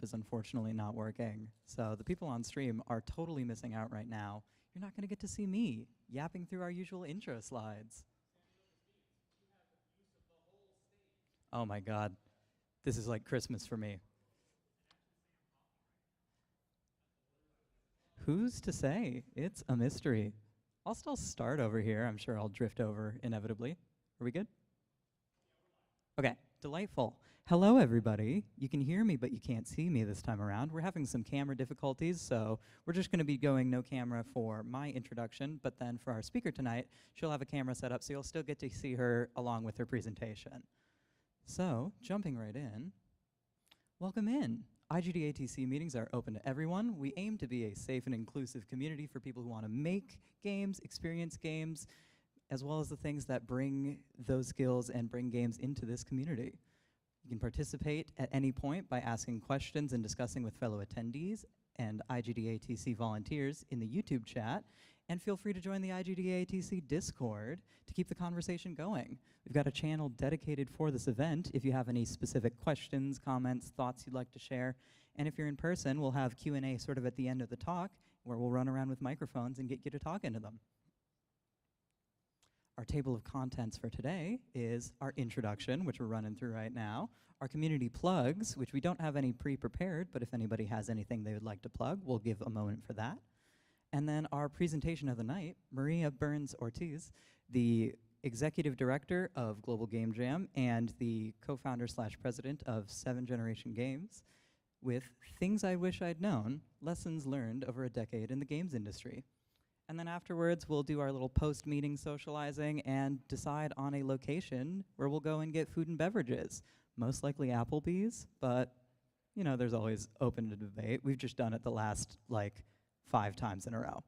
is unfortunately not working. So the people on stream are totally missing out right now. You're not going to get to see me yapping through our usual intro slides. Oh my God. This is like Christmas for me. Who's to say? It's a mystery. I'll still start over here. I'm sure I'll drift over inevitably. Are we good? Okay, delightful. Hello, everybody. You can hear me, but you can't see me this time around. We're having some camera difficulties, so we're just going to be going no camera for my introduction, but then for our speaker tonight, she'll have a camera set up, so you'll still get to see her along with her presentation. So, jumping right in, welcome in. IGDATC meetings are open to everyone. We aim to be a safe and inclusive community for people who want to make games, experience games, as well as the things that bring those skills and bring games into this community. You can participate at any point by asking questions and discussing with fellow attendees and IGDATC volunteers in the YouTube chat, and feel free to join the IGDATC Discord to keep the conversation going. We've got a channel dedicated for this event if you have any specific questions, comments, thoughts you'd like to share. And if you're in person, we'll have Q&A sort of at the end of the talk, where we'll run around with microphones and get you to talk into them. Our table of contents for today is our introduction, which we're running through right now, our community plugs, which we don't have any pre-prepared, but if anybody has anything they would like to plug, we'll give a moment for that. And then our presentation of the night, Maria Burns Ortiz, the Executive Director of Global Game Jam and the co-founder / president of 7 Generation Games, with Things I Wish I'd Known, Lessons Learned Over a Decade in the Games Industry. And then afterwards, we'll do our little post-meeting socializing and decide on a location where we'll go and get food and beverages. Most likely Applebee's, but you know, there's always open to debate. We've just done it the last, 5 times in a row.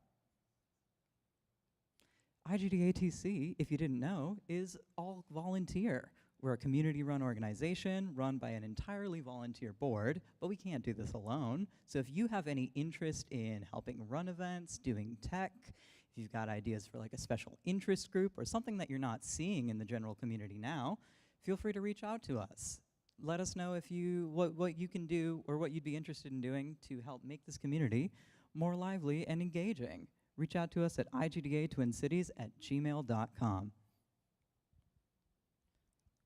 IGDATC, if you didn't know, is all volunteer. We're a community-run organization run by an entirely volunteer board, but we can't do this alone. So if you have any interest in helping run events, doing tech, if you've got ideas for a special interest group or something that you're not seeing in the general community now, feel free to reach out to us. Let us know if what you can do or what you'd be interested in doing to help make this community more lively and engaging. Reach out to us at igdatwincities@gmail.com.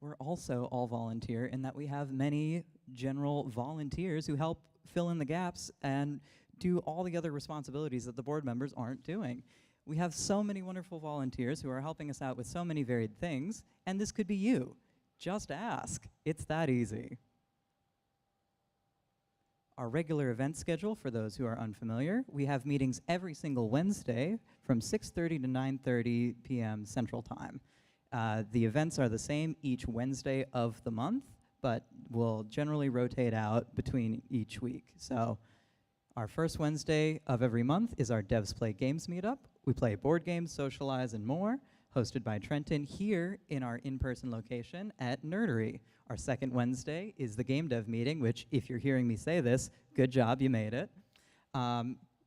We're also all volunteer in that we have many general volunteers who help fill in the gaps and do all the other responsibilities that the board members aren't doing. We have so many wonderful volunteers who are helping us out with so many varied things, and this could be you. Just ask. It's that easy. Our regular event schedule, for those who are unfamiliar, we have meetings every single Wednesday from 6:30 to 9:30 p.m. Central Time. The events are the same each Wednesday of the month, but will generally rotate out between each week. So our first Wednesday of every month is our Devs Play Games meetup. We play board games, socialize, and more, hosted by Trenton here in our in-person location at Nerdery. Our second Wednesday is the Gamedev meeting, which, if you're hearing me say this, good job, you made it.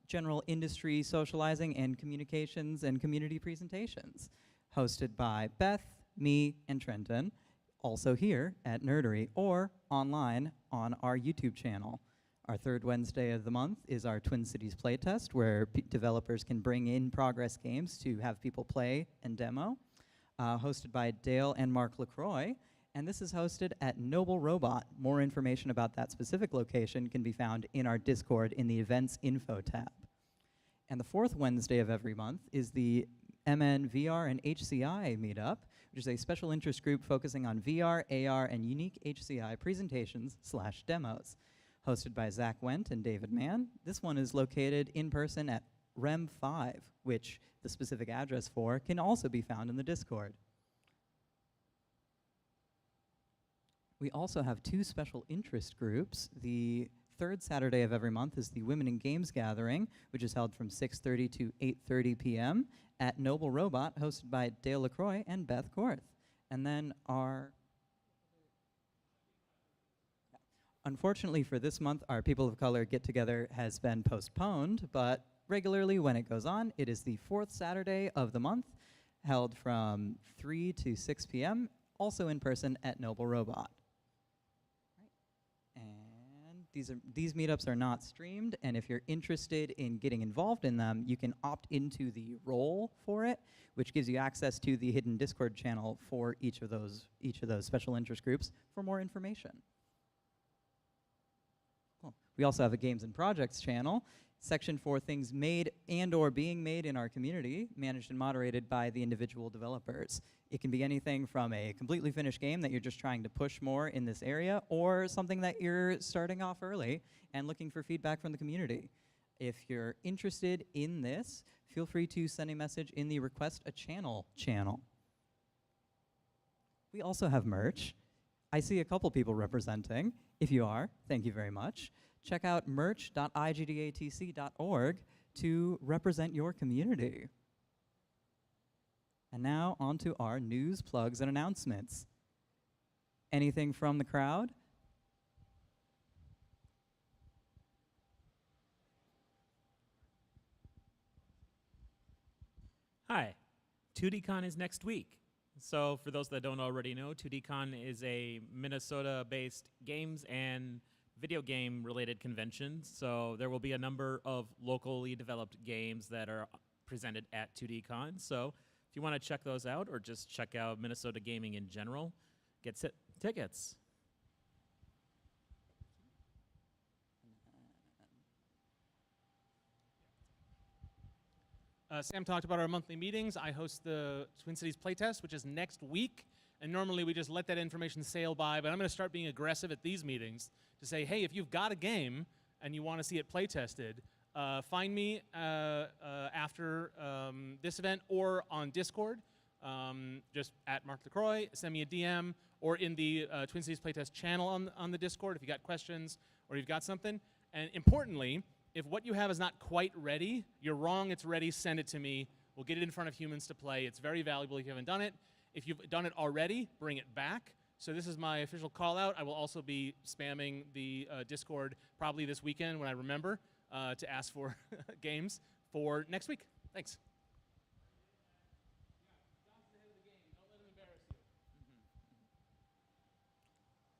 General industry socializing and communications and community presentations, hosted by Beth, me, and Trenton, also here at Nerdery, or online on our YouTube channel. Our third Wednesday of the month is our Twin Cities playtest, where developers can bring in progress games to have people play and demo, hosted by Dale and Mark LaCroix, and this is hosted at Noble Robot. More information about that specific location can be found in our Discord in the Events Info tab. And the fourth Wednesday of every month is the MN, VR, and HCI meetup, which is a special interest group focusing on VR, AR, and unique HCI presentations / demos. Hosted by Zach Wendt and David Mann. This one is located in person at REM 5, which the specific address for can also be found in the Discord. We also have 2 special interest groups. The third Saturday of every month is the Women in Games Gathering, which is held from 6:30 to 8:30 p.m. at Noble Robot, hosted by Dale LaCroix and Beth Korth. And then unfortunately for this month, our People of Color get-together has been postponed, but regularly when it goes on, it is the 4th Saturday of the month, held from 3 to 6 p.m., also in person at Noble Robot. And These meetups are not streamed, and if you're interested in getting involved in them, you can opt into the role for it, which gives you access to the hidden Discord channel for each of those special interest groups for more information. Cool. We also have a Games and Projects channel, section for things made and or being made in our community, managed and moderated by the individual developers. It can be anything from a completely finished game that you're just trying to push more in this area, or something that you're starting off early and looking for feedback from the community. If you're interested in this, feel free to send a message in the Request a Channel channel. We also have merch. I see a couple people representing. If you are, thank you very much. Check out merch.igdatc.org to represent your community. And now on to our news, plugs, and announcements. Anything from the crowd? Hi, 2DCon is next week. So for those that don't already know, 2DCon is a Minnesota-based games and video game related convention. So there will be a number of locally developed games that are presented at 2DCon. So if you want to check those out or just check out Minnesota gaming in general, get tickets. Sam talked about our monthly meetings. I host the Twin Cities Playtest, which is next week. And normally we just let that information sail by, but I'm going to start being aggressive at these meetings to say, hey, if you've got a game and you want to see it playtested, find me after this event or on Discord, just at Mark LaCroix, send me a DM, or in the Twin Cities Playtest channel on the Discord if you got questions or you've got something. And importantly, if what you have is not quite ready, you're wrong, it's ready, send it to me. We'll get it in front of humans to play. It's very valuable if you haven't done it. If you've done it already, bring it back. So this is my official call out. I will also be spamming the Discord probably this weekend when I remember to ask for games for next week. Thanks.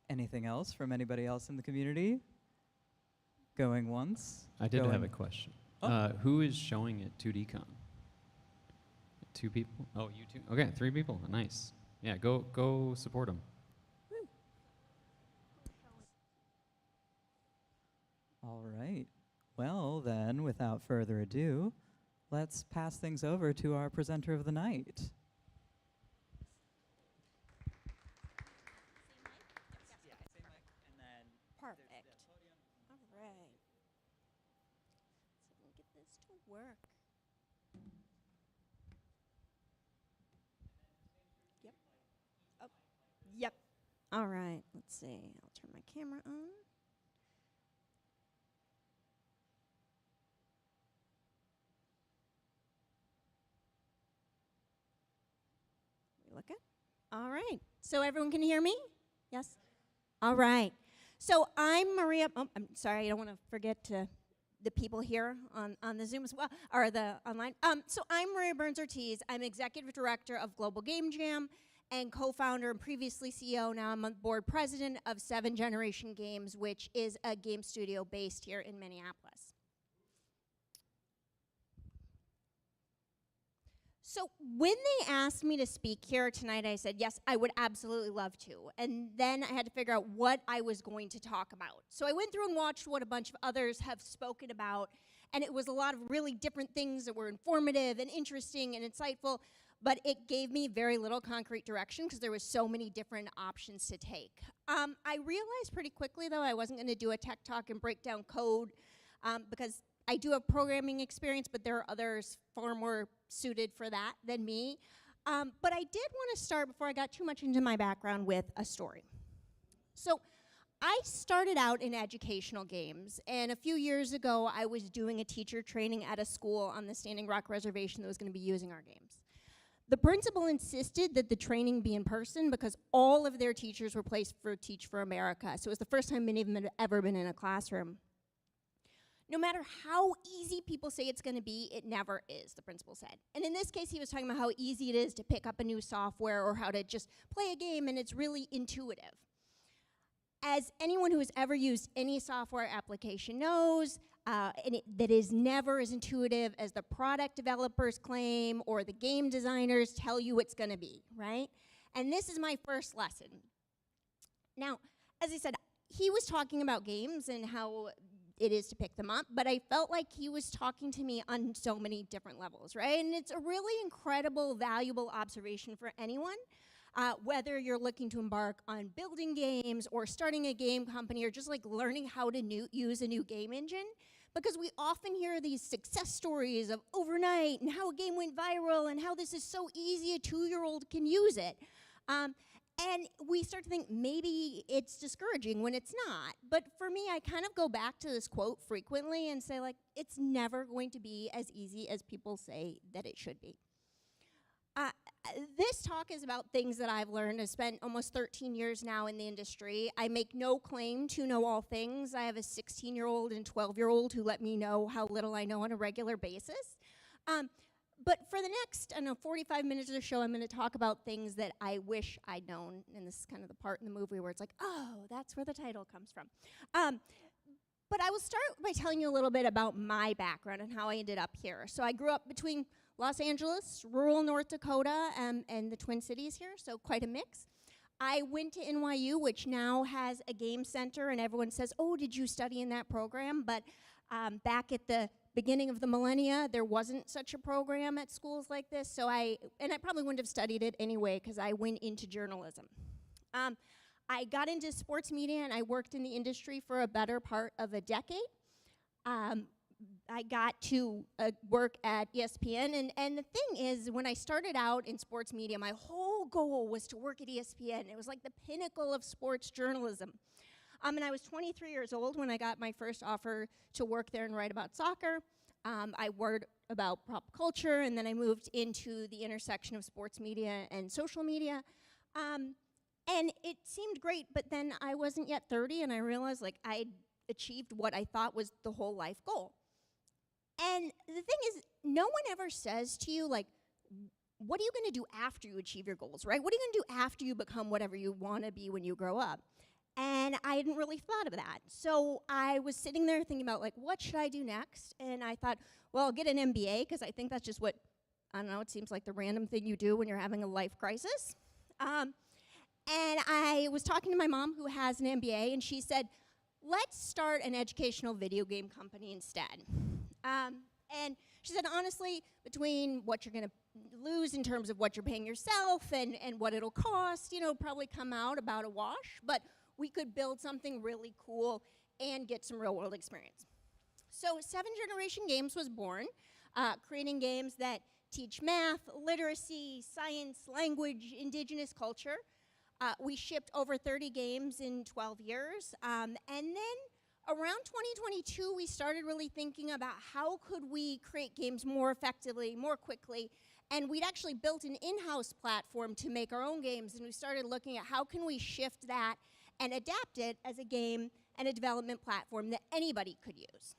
Anything else from anybody else in the community? Going once? I did have a question. Oh. Who is showing at 2DCon? 2 people? Oh, you 2? Okay, 3 people. Nice. Yeah, go support them. All right. Well, then, without further ado, let's pass things over to our presenter of the night. Perfect. All right. So we'll get this to work. Yep. Oh, yep. All right. Let's see. I'll turn my camera on. We look at. All right. So everyone can hear me? Yes. All right. So I'm Maria. Oh, I'm sorry, I don't want to forget the people here on the Zoom as well, or the online. So I'm Maria Burns-Ortiz. I'm executive director of Global Game Jam and co-founder and previously CEO. Now I'm on board president of 7 Generation Games, which is a game studio based here in Minneapolis. So when they asked me to speak here tonight, I said, yes, I would absolutely love to. And then I had to figure out what I was going to talk about. So I went through and watched what a bunch of others have spoken about, and it was a lot of really different things that were informative and interesting and insightful, but it gave me very little concrete direction because there was so many different options to take. I realized pretty quickly, though, I wasn't going to do a tech talk and break down code because I do have programming experience, but there are others far more suited for that than me. But I did want to start, before I got too much into my background, with a story. So I started out in educational games, and a few years ago, I was doing a teacher training at a school on the Standing Rock Reservation that was going to be using our games. The principal insisted that the training be in person because all of their teachers were placed for Teach for America, so it was the first time many of them had ever been in a classroom. No matter how easy people say it's going to be, it never is, the principal said. And in this case, he was talking about how easy it is to pick up a new software or how to just play a game, and it's really intuitive. as anyone who has ever used any software application knows, that is never as intuitive as the product developers claim or the game designers tell you it's going to be, right? And this is my first lesson. Now, as I said, he was talking about games and how it is to pick them up, but I felt like he was talking to me on so many different levels, right? And it's a really incredible, valuable observation for anyone, whether you're looking to embark on building games or starting a game company or just like learning how to use a new game engine, because we often hear these success stories of overnight and how a game went viral and how this is so easy a 2-year-old can use it. And we start to think maybe it's discouraging when it's not. But for me, I kind of go back to this quote frequently and say, like, it's never going to be as easy as people say that it should be. This talk is about things that I've learned. I've spent almost 13 years now in the industry. I make no claim to know all things. I have a 16-year-old and 12-year-old who let me know how little I know on a regular basis. But for the next, 45 minutes of the show, I'm going to talk about things that I wish I'd known. And this is kind of the part in the movie where it's like, oh, that's where the title comes from. But I will start by telling you a little bit about my background and how I ended up here. So I grew up between Los Angeles, rural North Dakota, and the Twin Cities here, so quite a mix. I went to NYU, which now has a game center, and everyone says, oh, did you study in that program? But back at the beginning of the millennia, there wasn't such a program at schools like this, so I probably wouldn't have studied it anyway, because I went into journalism. I got into sports media, and I worked in the industry for a better part of a decade. I got to work at ESPN, and the thing is, when I started out in sports media, my whole goal was to work at ESPN. It was like the pinnacle of sports journalism. And I was 23 years old when I got my first offer to work there and write about soccer. I worked about pop culture, and then I moved into the intersection of sports media and social media. And it seemed great, but then I wasn't yet 30, and I realized like I'd achieved what I thought was the whole life goal. And the thing is, no one ever says to you, like, what are you going to do after you achieve your goals, right? What are you going to do after you become whatever you want to be when you grow up? And I hadn't really thought of that. So I was sitting there thinking about, like, what should I do next? And I thought, well, I'll get an MBA, because I think that's just what, I don't know, it seems like the random thing you do when you're having a life crisis. And I was talking to my mom, who has an MBA, and she said, let's start an educational video game company instead. And she said, honestly, between what you're going to lose in terms of what you're paying yourself and what it'll cost, probably come out about a wash, but we could build something really cool and get some real world experience. So 7 Generation Games was born, creating games that teach math, literacy, science, language, indigenous culture. We shipped over 30 games in 12 years, and then around 2022, we started really thinking about how could we create games more effectively, more quickly, and we'd actually built an in-house platform to make our own games, and we started looking at how can we shift that and adapt it as a game and a development platform that anybody could use.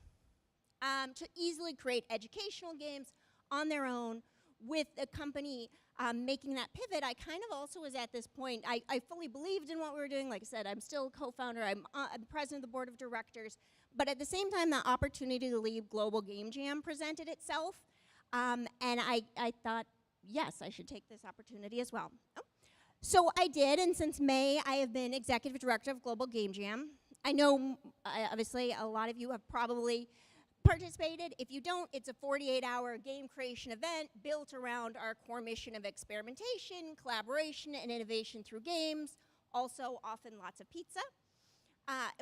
To easily create educational games on their own with a company making that pivot, I kind of also was at this point, I fully believed in what we were doing. Like I said, I'm still a co-founder, I'm president of the board of directors, but at the same time, the opportunity to lead Global Game Jam presented itself, and I thought, yes, I should take this opportunity as well. So I did, and since May, I have been executive director of Global Game Jam. I know, obviously, a lot of you have probably participated. If you don't, it's a 48-hour game creation event built around our core mission of experimentation, collaboration, and innovation through games, also often lots of pizza.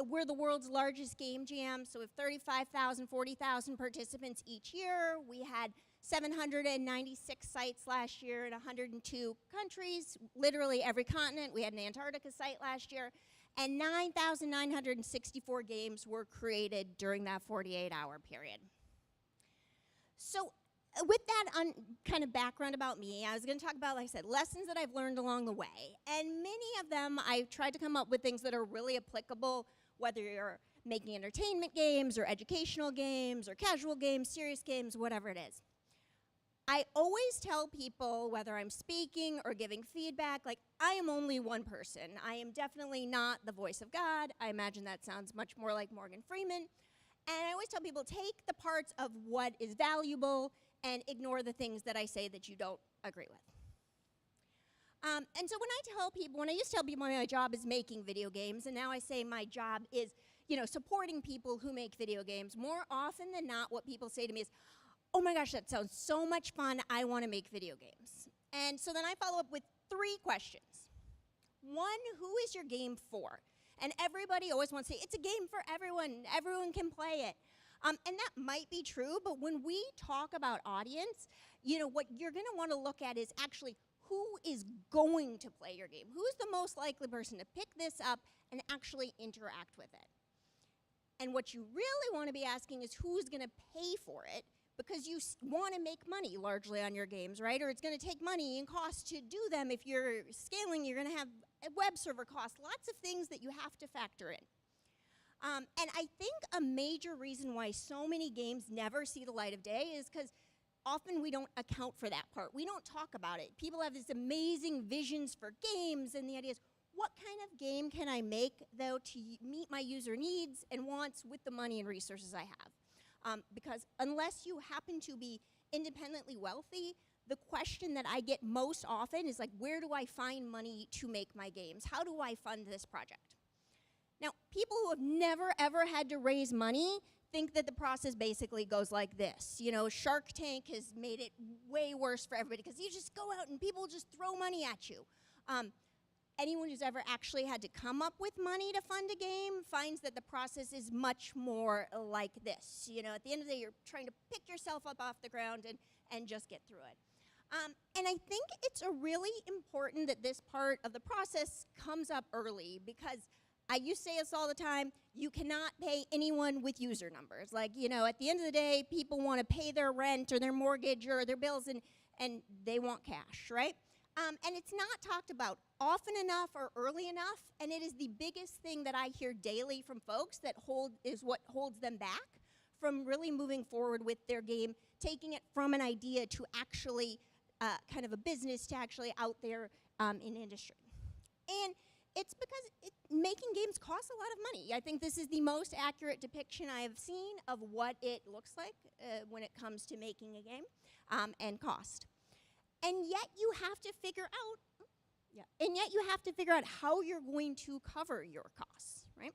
We're the world's largest game jam, so we have 35,000, 40,000 participants each year. We had 796 sites last year in 102 countries, literally every continent. We had an Antarctica site last year. And 9,964 games were created during that 48-hour period. So with that kind of background about me, I was going to talk about, like I said, lessons that I've learned along the way. And many of them, I've tried to come up with things that are really applicable, whether you're making entertainment games or educational games or casual games, serious games, whatever it is. I always tell people, whether I'm speaking or giving feedback, like, I am only one person. I am definitely not the voice of God. I imagine that sounds much more like Morgan Freeman. And I always tell people, take the parts of what is valuable and ignore the things that I say that you don't agree with. And so when I used to tell people my job is making video games, and now I say my job is, supporting people who make video games, more often than not, what people say to me is, oh my gosh, that sounds so much fun, I want to make video games. And so then I follow up with 3 questions. 1, who is your game for? And everybody always wants to say, it's a game for everyone can play it. And that might be true, but when we talk about audience, what you're going to want to look at is actually who is going to play your game? Who's the most likely person to pick this up and actually interact with it? And what you really want to be asking is who's going to pay for it, because you want to make money largely on your games, right? Or it's going to take money and cost to do them. If you're scaling, you're going to have a web server cost, lots of things that you have to factor in. And I think a major reason why so many games never see the light of day is because often we don't account for that part. We don't talk about it. People have these amazing visions for games, and the idea is, what kind of game can I make, though, to meet my user needs and wants with the money and resources I have? Because unless you happen to be independently wealthy, the question that I get most often is like, where do I find money to make my games? How do I fund this project? Now, people who have never, ever had to raise money think that the process basically goes like this. Shark Tank has made it way worse for everybody because you just go out and people just throw money at you. Anyone who's ever actually had to come up with money to fund a game finds that the process is much more like this. At the end of the day, you're trying to pick yourself up off the ground and just get through it. And I think it's really important that this part of the process comes up early, because I used to say this all the time, you cannot pay anyone with user numbers. Like, at the end of the day, people want to pay their rent or their mortgage or their bills, and they want cash, right? And it's not talked about often enough or early enough, and it is the biggest thing that I hear daily from folks that is what holds them back from really moving forward with their game, taking it from an idea to actually kind of a business to actually out there in industry. And it's because making games costs a lot of money. I think this is the most accurate depiction I have seen of what it looks like when it comes to making a game and cost. And yet you have to figure out how you're going to cover your costs, right?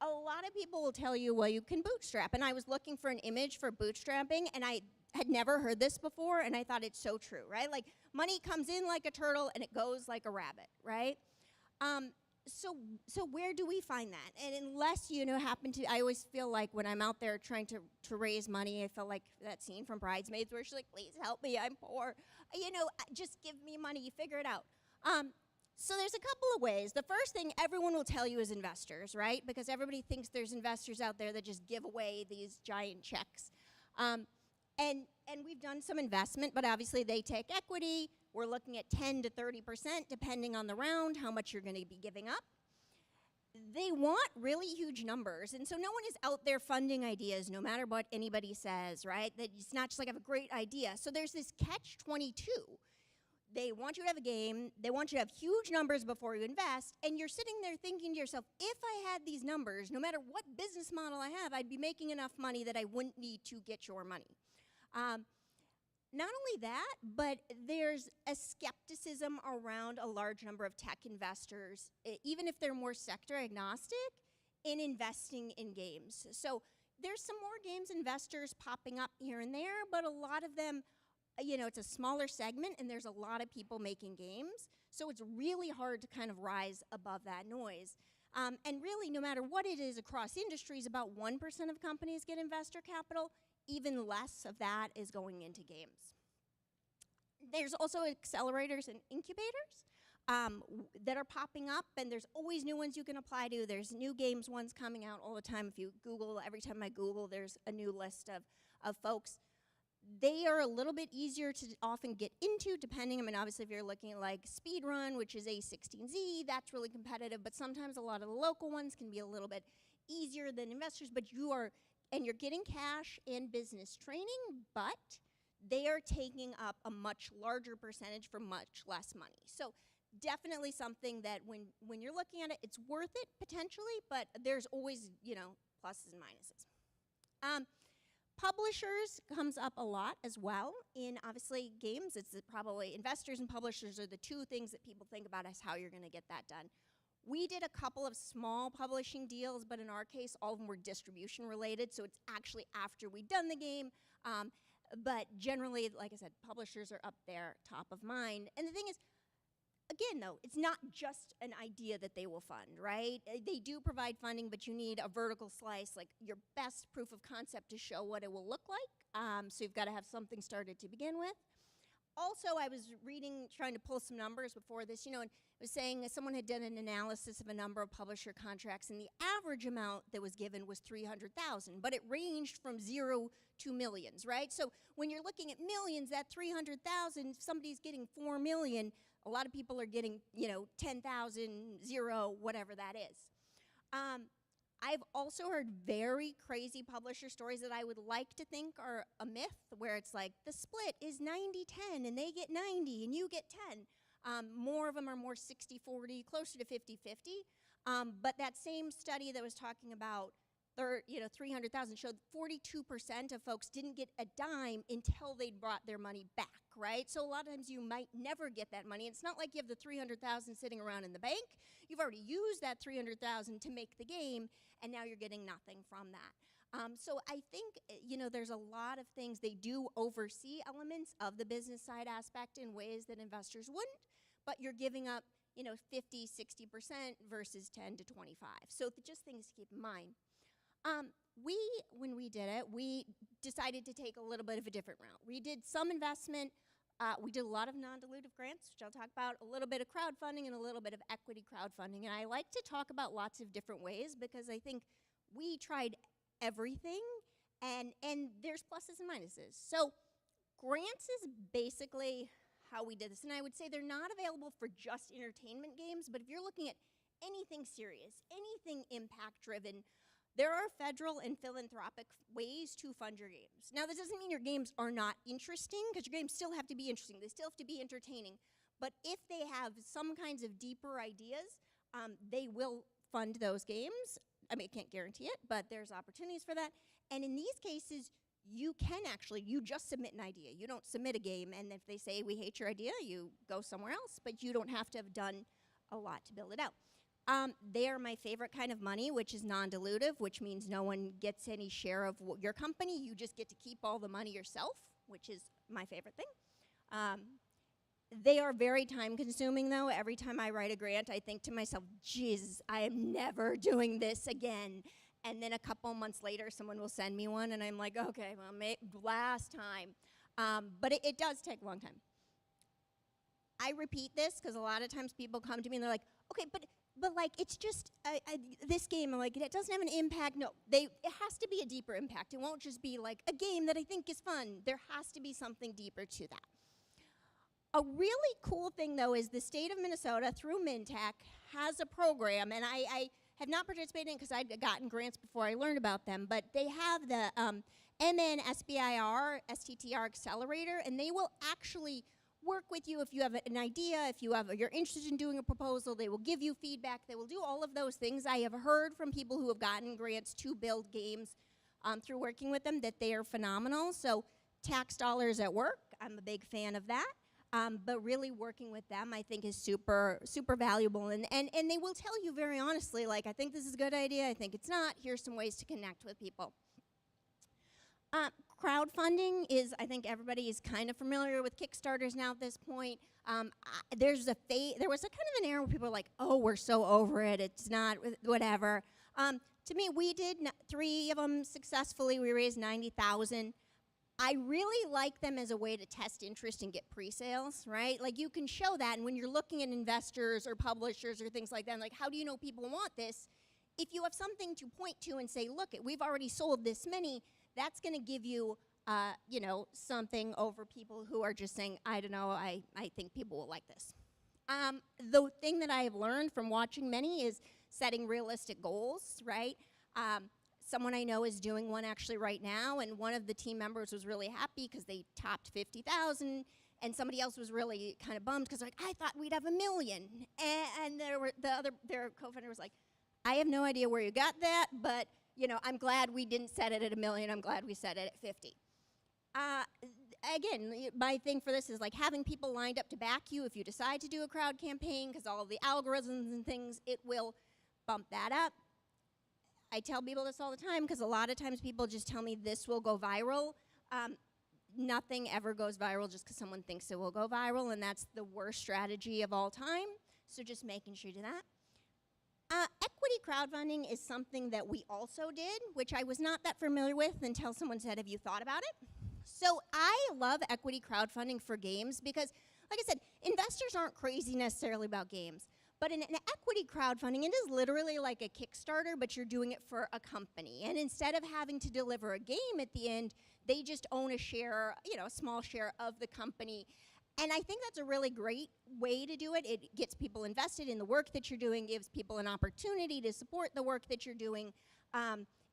A lot of people will tell you, well, you can bootstrap. And I was looking for an image for bootstrapping, and I had never heard this before, and I thought it's so true, right? Like, money comes in like a turtle, and it goes like a rabbit, right? So where do we find that? And unless I always feel like when I'm out there trying to raise money, I feel like that scene from Bridesmaids where she's like, please help me, I'm poor. Just give me money, figure it out. So there's a couple of ways. The first thing everyone will tell you is investors, right? Because everybody thinks there's investors out there that just give away these giant checks. And we've done some investment, but obviously they take equity. We're looking at 10 to 30%, depending on the round, how much you're going to be giving up. They want really huge numbers, and so no one is out there funding ideas, no matter what anybody says, right? That it's not just like I have a great idea. So there's this catch-22. They want you to have a game, they want you to have huge numbers before you invest, and you're sitting there thinking to yourself, if I had these numbers, no matter what business model I have, I'd be making enough money that I wouldn't need to get your money. Not only that, but there's a skepticism around a large number of tech investors, even if they're more sector agnostic, in investing in games. So there's some more games investors popping up here and there, but a lot of them, it's a smaller segment, and there's a lot of people making games. So it's really hard to kind of rise above that noise. And really, no matter what it is across industries, about 1% of companies get investor capital. Even less of that is going into games. There's also accelerators and incubators that are popping up, and there's always new ones you can apply to. There's new games ones coming out all the time. If you Google, every time I Google, there's a new list of folks. They are a little bit easier to often get into, depending. Obviously, if you're looking at like Speedrun, which is A16Z, that's really competitive, but sometimes a lot of the local ones can be a little bit easier than investors, but you're getting cash and business training, but they are taking up a much larger percentage for much less money. So definitely something that when you're looking at it, it's worth it potentially, but there's always, pluses and minuses. Publishers comes up a lot as well in, obviously, games. It's probably investors and publishers are the two things that people think about as how you're going to get that done. We did a couple of small publishing deals, but in our case, all of them were distribution related, so it's actually after we'd done the game. But generally, like I said, publishers are up there, top of mind. And the thing is, again, though, it's not just an idea that they will fund, right? They do provide funding, but you need a vertical slice, like your best proof of concept to show what it will look like. So you've got to have something started to begin with. Also, I was reading, trying to pull some numbers before this, and it was saying that someone had done an analysis of a number of publisher contracts, and the average amount that was given was $300,000, but it ranged from 0 to millions, right? So when you're looking at millions, that $300,000, if somebody's getting $4 million, a lot of people are getting, 10,000, 0, whatever that is. I've also heard very crazy publisher stories that I would like to think are a myth, where it's like the split is 90-10 and they get 90 and you get 10. More of them are more 60-40, closer to 50-50. But that same study that was talking about 300,000 showed 42% of folks didn't get a dime until they'd brought their money back, right? So a lot of times you might never get that money. It's not like you have the 300,000 sitting around in the bank. You've already used that 300,000 to make the game, and now you're getting nothing from that. So I think, there's a lot of things. They do oversee elements of the business side aspect in ways that investors wouldn't, but you're giving up, 50, 60% versus 10 to 25. So just things to keep in mind. When we did it, we decided to take a little bit of a different route. We did some investment. We did a lot of non-dilutive grants, which I'll talk about, a little bit of crowdfunding and a little bit of equity crowdfunding. And I like to talk about lots of different ways because I think we tried everything, and there's pluses and minuses. So grants is basically how we did this. And I would say they're not available for just entertainment games, but if you're looking at anything serious, anything impact-driven, there are federal and philanthropic ways to fund your games. Now, this doesn't mean your games are not interesting, because your games still have to be interesting. They still have to be entertaining. But if they have some kinds of deeper ideas, they will fund those games. I mean, I can't guarantee it, but there's opportunities for that. And in these cases, you just submit an idea. You don't submit a game, and if they say, we hate your idea, you go somewhere else, but you don't have to have done a lot to build it out. They are my favorite kind of money, which is non-dilutive, which means no one gets any share of your company. You just get to keep all the money yourself, which is my favorite thing. They are very time-consuming, though. Every time I write a grant, I think to myself, Jesus, I am never doing this again. And then a couple months later, someone will send me one, and I'm like, okay, well, last time. But it does take a long time. I repeat this because a lot of times people come to me and they're like, okay, but like, it's just this game, I'm like, it doesn't have an impact. No, it has to be a deeper impact. It won't just be like a game that I think is fun. There has to be something deeper to that. A really cool thing, though, is the state of Minnesota, through MinTech, has a program, and I have not participated in it because I'd gotten grants before I learned about them, but they have the MNSBIR, STTR Accelerator, and they will actually work with you if you have an idea, if you're interested in doing a proposal. They will give you feedback. They will do all of those things. I have heard from people who have gotten grants to build games through working with them that they are phenomenal. So tax dollars at work, I'm a big fan of that. But really working with them, I think, is super, super valuable. And they will tell you very honestly, like, I think this is a good idea, I think it's not. Here's some ways to connect with people. Crowdfunding is, I think everybody is kind of familiar with Kickstarters now at this point. There was a kind of an era where people were like, oh, we're so over it, it's not, whatever. To me, we did 3 of them successfully. We raised $90,000. I really like them as a way to test interest and get pre-sales, right? Like, you can show that, and when you're looking at investors or publishers or things like that, like, how do you know people want this? If you have something to point to and say, look, we've already sold this many, that's going to give you, something over people who are just saying, I don't know, I think people will like this. The thing that I have learned from watching many is setting realistic goals, right? Someone I know is doing one actually right now, and one of the team members was really happy because they topped 50,000, and somebody else was really kind of bummed because like, I thought we'd have 1 million. And their co-founder was like, I have no idea where you got that, but you know, I'm glad we didn't set it at 1 million. I'm glad we set it at 50. Again, my thing for this is like having people lined up to back you if you decide to do a crowd campaign, because all of the algorithms and things, it will bump that up. I tell people this all the time because a lot of times people just tell me this will go viral. Nothing ever goes viral just because someone thinks it will go viral, and that's the worst strategy of all time. So just making sure you do that. Equity crowdfunding is something that we also did, which I was not that familiar with until someone said, have you thought about it? So I love equity crowdfunding for games because, like I said, investors aren't crazy necessarily about games. But in an equity crowdfunding, it is literally like a Kickstarter, but you're doing it for a company. And instead of having to deliver a game at the end, they just own a share, you know, a small share of the company. And I think that's a really great way to do it. It gets people invested in the work that you're doing, gives people an opportunity to support the work that you're doing.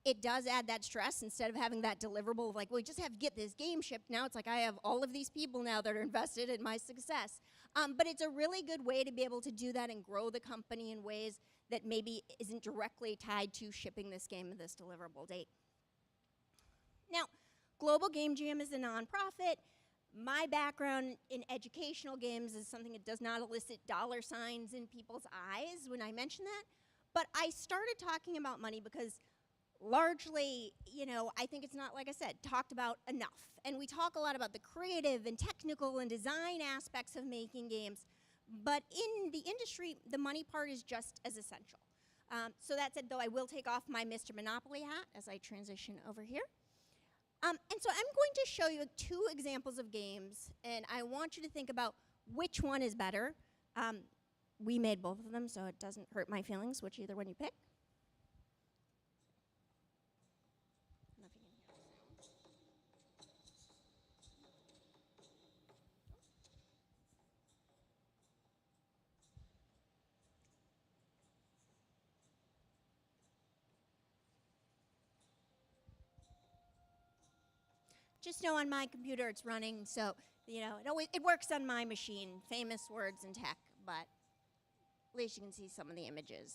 It does add that stress instead of having that deliverable of like, well, we just have to get this game shipped. Now it's like I have all of these people now that are invested in my success. But it's a really good way to be able to do that and grow the company in ways that maybe isn't directly tied to shipping this game at this deliverable date. Now, Global Game Jam is a nonprofit. My background in educational games is something that does not elicit dollar signs in people's eyes when I mention that. But I started talking about money because largely, you know, I think it's not, like I said, talked about enough. And we talk a lot about the creative and technical and design aspects of making games. But in the industry, the money part is just as essential. So that said, though, I will take off my Mr. Monopoly hat as I transition over here. And so I'm going to show you 2 examples of games, and I want you to think about which one is better. We made both of them, so it doesn't hurt my feelings, which either one you pick. Just know on my computer it's running, so you know it works on my machine. Famous words in tech, but at least you can see some of the images.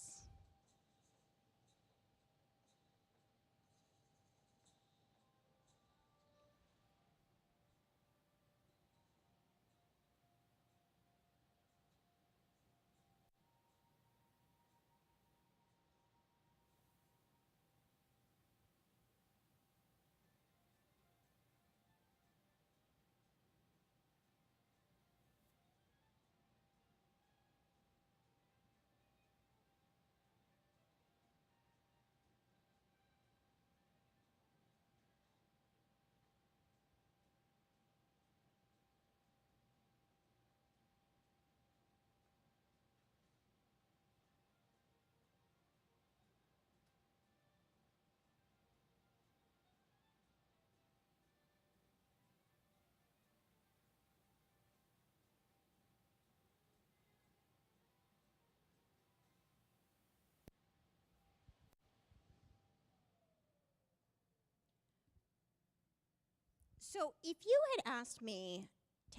So if you had asked me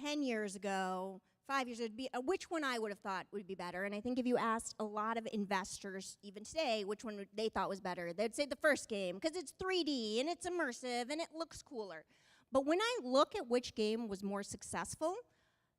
10 years ago, 5 years ago, which one I would have thought would be better, and I think if you asked a lot of investors, even today, which one they thought was better, they'd say the first game, because it's 3D, and it's immersive, and it looks cooler. But when I look at which game was more successful,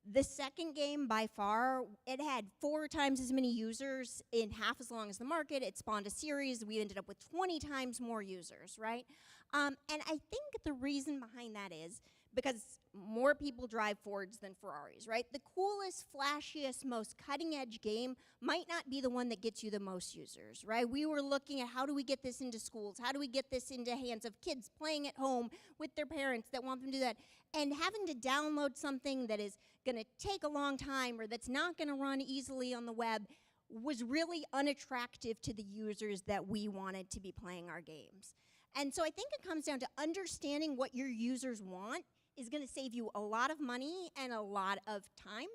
the second game, by far, it had 4 times as many users in half as long as the market. It spawned a series. We ended up with 20 times more users, right? And I think the reason behind that is because more people drive Fords than Ferraris, right? The coolest, flashiest, most cutting-edge game might not be the one that gets you the most users, right? We were looking at how do we get this into schools? How do we get this into hands of kids playing at home with their parents that want them to do that? And having to download something that is going to take a long time or that's not going to run easily on the web was really unattractive to the users that we wanted to be playing our games. And so I think it comes down to understanding what your users want is going to save you a lot of money and a lot of time.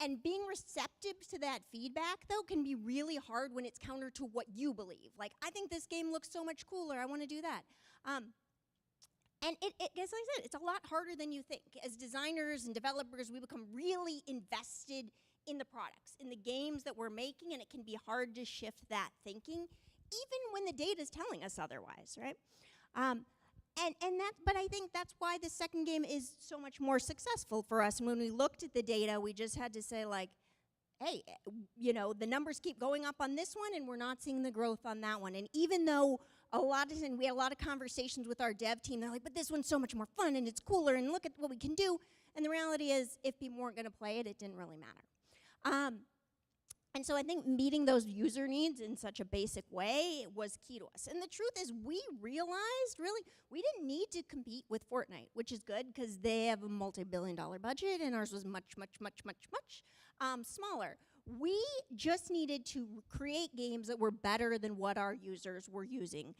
And being receptive to that feedback, though, can be really hard when it's counter to what you believe. Like, I think this game looks so much cooler, I want to do that. And as I said, it's a lot harder than you think. As designers and developers, we become really invested in the products, in the games that we're making, and it can be hard to shift that thinking, even when the data is telling us otherwise, right? But I think that's why the second game is so much more successful for us. And when we looked at the data, we just had to say, like, hey, you know, the numbers keep going up on this one, and we're not seeing the growth on that one. And even though we had a lot of conversations with our dev team, they're like, but this one's so much more fun, and it's cooler, and look at what we can do. And the reality is, if people weren't going to play it, it didn't really matter. And so I think meeting those user needs in such a basic way was key to us. And the truth is, we realized, really, we didn't need to compete with Fortnite, which is good, because they have a multi-billion-dollar budget, and ours was much, much, much, much, much smaller. We just needed to create games that were better than what our users were using.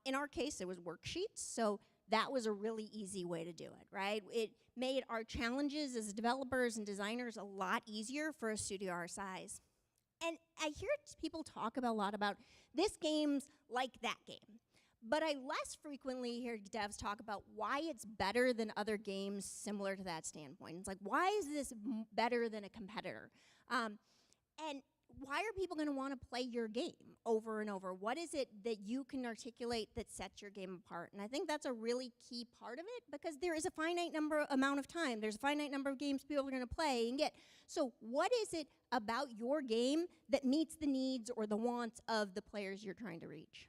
In our case, it was worksheets, so that was a really easy way to do it, right? It made our challenges as developers and designers a lot easier for a studio our size. And I hear people talk a lot about this game's like that game. But I less frequently hear devs talk about why it's better than other games similar to that standpoint. It's like, why is this better than a competitor? And why are people going to want to play your game over and over? What is it that you can articulate that sets your game apart? And I think that's a really key part of it, because there is a finite amount of time. There's a finite number of games people are going to play and get. So what is it about your game that meets the needs or the wants of the players you're trying to reach?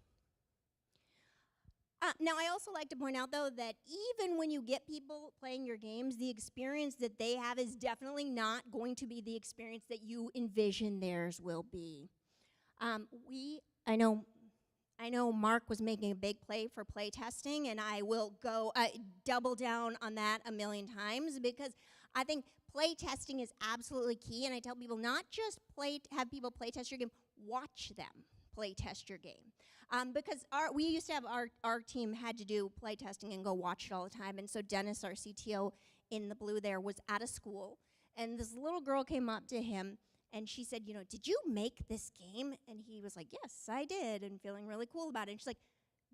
Now, I also like to point out, though, that even when you get people playing your games, the experience that they have is definitely not going to be the experience that you envision theirs will be. I know Mark was making a big play for play testing, and I will go double down on that a million times, because I think play testing is absolutely key. And I tell people, not just have people play test your game, watch them play test your game. Because we used to have our team had to do play testing and go watch it all the time. And so Dennis, our CTO in the blue there, was at a school, and this little girl came up to him, and she said, you know, did you make this game? And he was like, yes, I did, and feeling really cool about it. And she's like,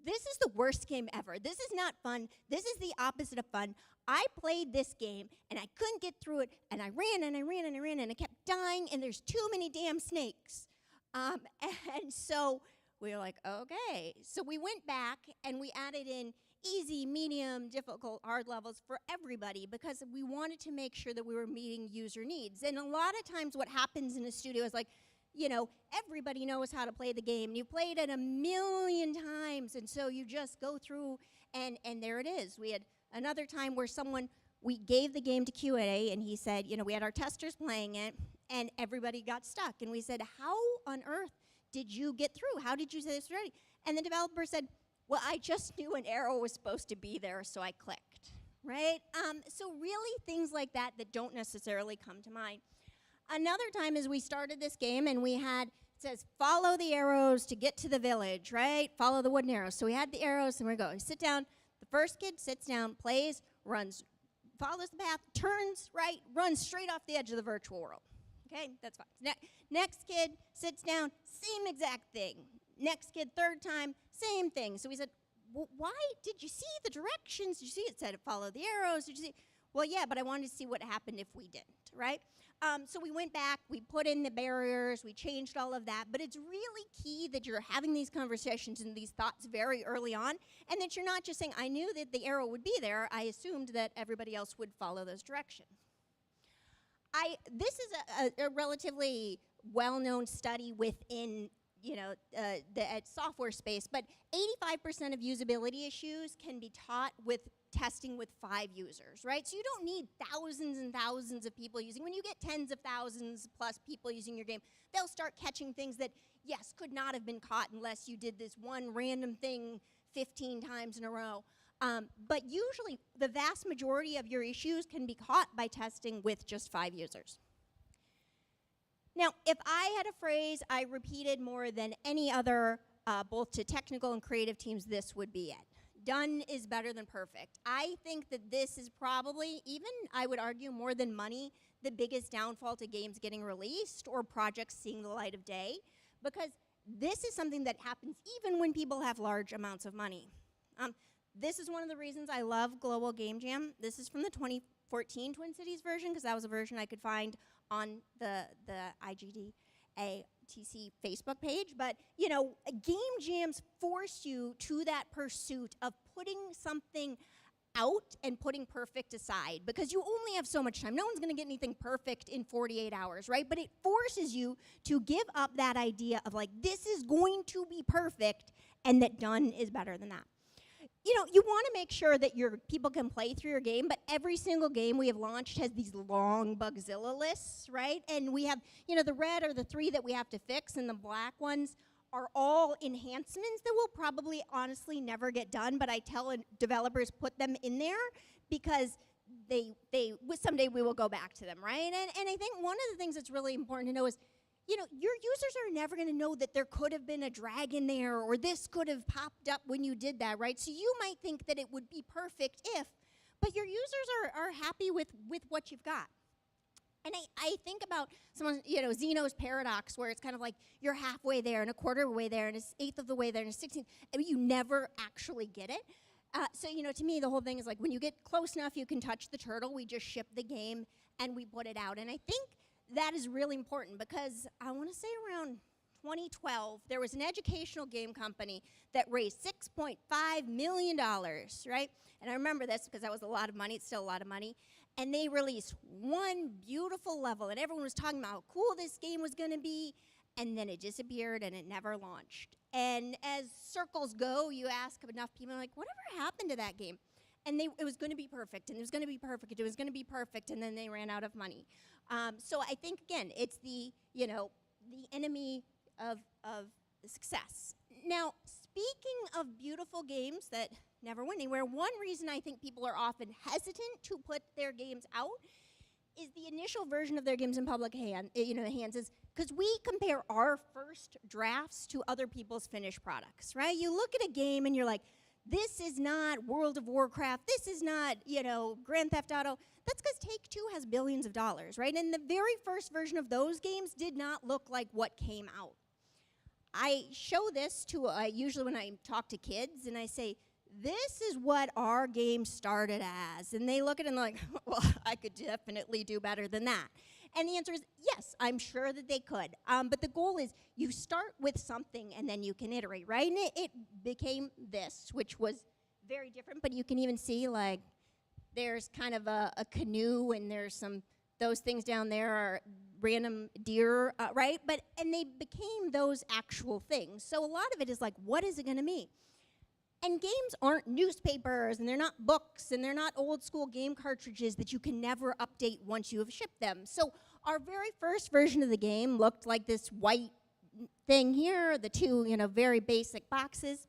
this is the worst game ever. This is not fun. This is the opposite of fun. I played this game, and I couldn't get through it, and I ran, and I ran, and I ran, and I kept dying, and there's too many damn snakes. And so we were like, okay. So we went back and we added in easy, medium, difficult, hard levels for everybody, because we wanted to make sure that we were meeting user needs. And a lot of times what happens in a studio is like, you know, everybody knows how to play the game. You played it 1,000,000 times, and so you just go through, and there it is. We had another time where we gave the game to QA, and he said, you know, we had our testers playing it, and everybody got stuck. And we said, how on earth did you get through? How did you say this ready? And the developer said, well, I just knew an arrow was supposed to be there, so I clicked, right? So really things like that don't necessarily come to mind. Another time is we started this game, and we had, it says, follow the arrows to get to the village, right? Follow the wooden arrows. So we had the arrows, and we're going, sit down. The first kid sits down, plays, runs, follows the path, turns right, runs straight off the edge of the virtual world. Okay, that's fine. Next kid sits down, same exact thing. Next kid, third time, same thing. So we said, well, why did you see the directions? Did you see it said follow the arrows? Did you see? Well, yeah, but I wanted to see what happened if we didn't, right? So we went back, we put in the barriers, we changed all of that, but it's really key that you're having these conversations and these thoughts very early on, and that you're not just saying, I knew that the arrow would be there, I assumed that everybody else would follow those directions. This is a relatively well-known study within, you know, the software space, but 85% of usability issues can be taught with testing with 5 users, right? So you don't need thousands and thousands of people using. When you get tens of thousands plus people using your game, they'll start catching things that, yes, could not have been caught unless you did this one random thing 15 times in a row. But usually, the vast majority of your issues can be caught by testing with just 5 users. Now, if I had a phrase I repeated more than any other, both to technical and creative teams, this would be it. done is better than perfect. I think that this is probably, even I would argue more than money, the biggest downfall to games getting released or projects seeing the light of day, because this is something that happens even when people have large amounts of money. This is one of the reasons I love Global Game Jam. This is from the 2014 Twin Cities version, because that was a version I could find on the IGDA TC Facebook page. But, you know, game jams force you to that pursuit of putting something out and putting perfect aside, because you only have so much time. No one's going to get anything perfect in 48 hours, right? But it forces you to give up that idea of like, this is going to be perfect, and that done is better than that. You know, you want to make sure that your people can play through your game, but every single game we have launched has these long Bugzilla lists, right? And we have, you know, the red are the 3 that we have to fix, and the black ones are all enhancements that will probably honestly never get done, but I tell developers put them in there because someday we will go back to them, right? And I think one of the things that's really important to know is, you know, your users are never going to know that there could have been a dragon there, or this could have popped up when you did that, right? So you might think that it would be perfect if, but your users are happy with what you've got. And I think about someone, you know, Zeno's paradox, where it's kind of like you're halfway there and a quarter of the way there and an eighth of the way there and a 16th, and you never actually get it. So, you know, to me, the whole thing is like when you get close enough, you can touch the turtle. We just ship the game and we put it out. And I think that is really important, because I want to say around 2012, there was an educational game company that raised $6.5 million, right? And I remember this because that was a lot of money. It's still a lot of money. And they released one beautiful level, and everyone was talking about how cool this game was going to be, and then it disappeared and it never launched. And as circles go, you ask enough people, like, whatever happened to that game? And it was going to be perfect, and it was going to be perfect, it was going to be perfect, and then they ran out of money. So I think, again, it's the, you know, the enemy of success. Now, speaking of beautiful games that never went anywhere, one reason I think people are often hesitant to put their games out is the initial version of their games in public hands is because we compare our first drafts to other people's finished products, right? You look at a game and you're like, this is not World of Warcraft, this is not, you know, Grand Theft Auto. That's because Take-Two has billions of dollars, right? And the very first version of those games did not look like what came out. I show this to, usually when I talk to kids, and I say, this is what our game started as. And they look at it and they're like, well, I could definitely do better than that. And the answer is, yes, I'm sure that they could. But the goal is you start with something and then you can iterate, right? And it became this, which was very different. But you can even see, like, there's kind of a canoe, and there's those things down there are random deer, right? And they became those actual things. So a lot of it is like, what is it going to be? And games aren't newspapers, and they're not books, and they're not old school game cartridges that you can never update once you have shipped them. So our very first version of the game looked like this white thing here, the 2, you know, very basic boxes.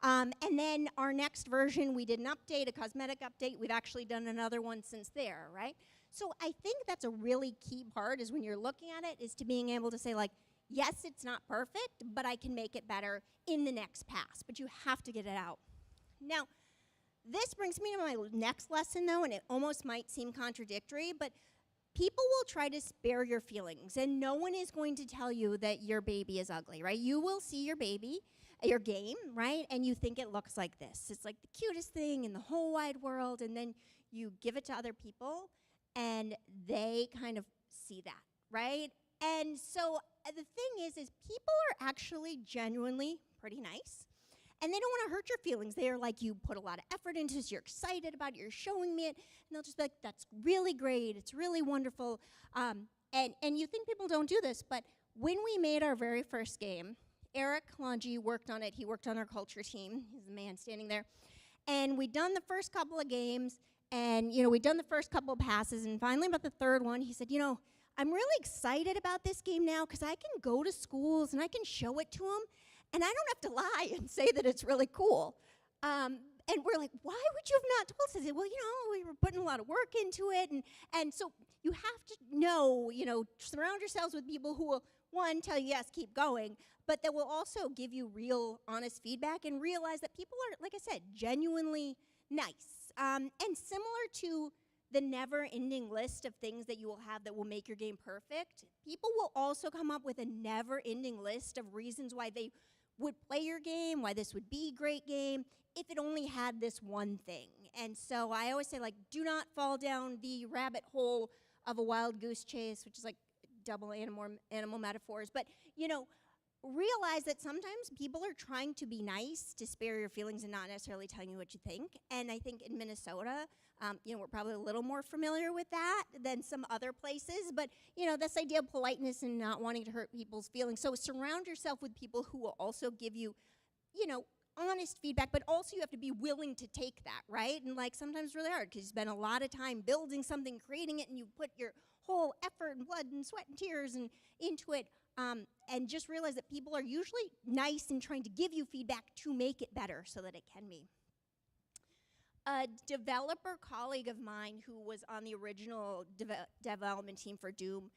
And then our next version, we did an update, a cosmetic update. We've actually done another one since there, right? So I think that's a really key part, is when you're looking at it, is to being able to say, like, yes, it's not perfect, but I can make it better in the next pass. But you have to get it out. Now, this brings me to my next lesson, though, and it almost might seem contradictory, but people will try to spare your feelings, and no one is going to tell you that your baby is ugly, right? You will see your baby, your game, right, and you think it looks like this. It's like the cutest thing in the whole wide world, and then you give it to other people, and they kind of see that, right? And so the thing is people are actually genuinely pretty nice, and they don't want to hurt your feelings. They are like, you put a lot of effort into this, you're excited about it, you're showing me it, and they'll just be like, that's really great, it's really wonderful. And you think people don't do this, but when we made our very first game, Eric Longi worked on it. He worked on our culture team. He's the man standing there. And we'd done the first couple of games, and, you know, we'd done the first couple of passes, and finally about the third one, he said, you know, I'm really excited about this game now because I can go to schools and I can show it to them, and I don't have to lie and say that it's really cool. And we're like, why would you have not told us? I said, well, you know, we were putting a lot of work into it, and so you have to know, you know, surround yourselves with people who one, tell you, yes, keep going, but that will also give you real, honest feedback and realize that people are, like I said, genuinely nice. And similar to the never-ending list of things that you will have that will make your game perfect, people will also come up with a never-ending list of reasons why they would play your game, why this would be a great game, if it only had this one thing. And so I always say, like, do not fall down the rabbit hole of a wild goose chase, which is like double animal metaphors. But, you know, realize that sometimes people are trying to be nice to spare your feelings and not necessarily telling you what you think. And I think in Minnesota, you know, we're probably a little more familiar with that than some other places. But, you know, this idea of politeness and not wanting to hurt people's feelings. So surround yourself with people who will also give you, you know, honest feedback, but also you have to be willing to take that, right? And like sometimes it's really hard because you spend a lot of time building something, creating it, and you put your whole effort and blood and sweat and tears and into it. And just realize that people are usually nice and trying to give you feedback to make it better so that it can be. A developer colleague of mine who was on the original development team for Doom,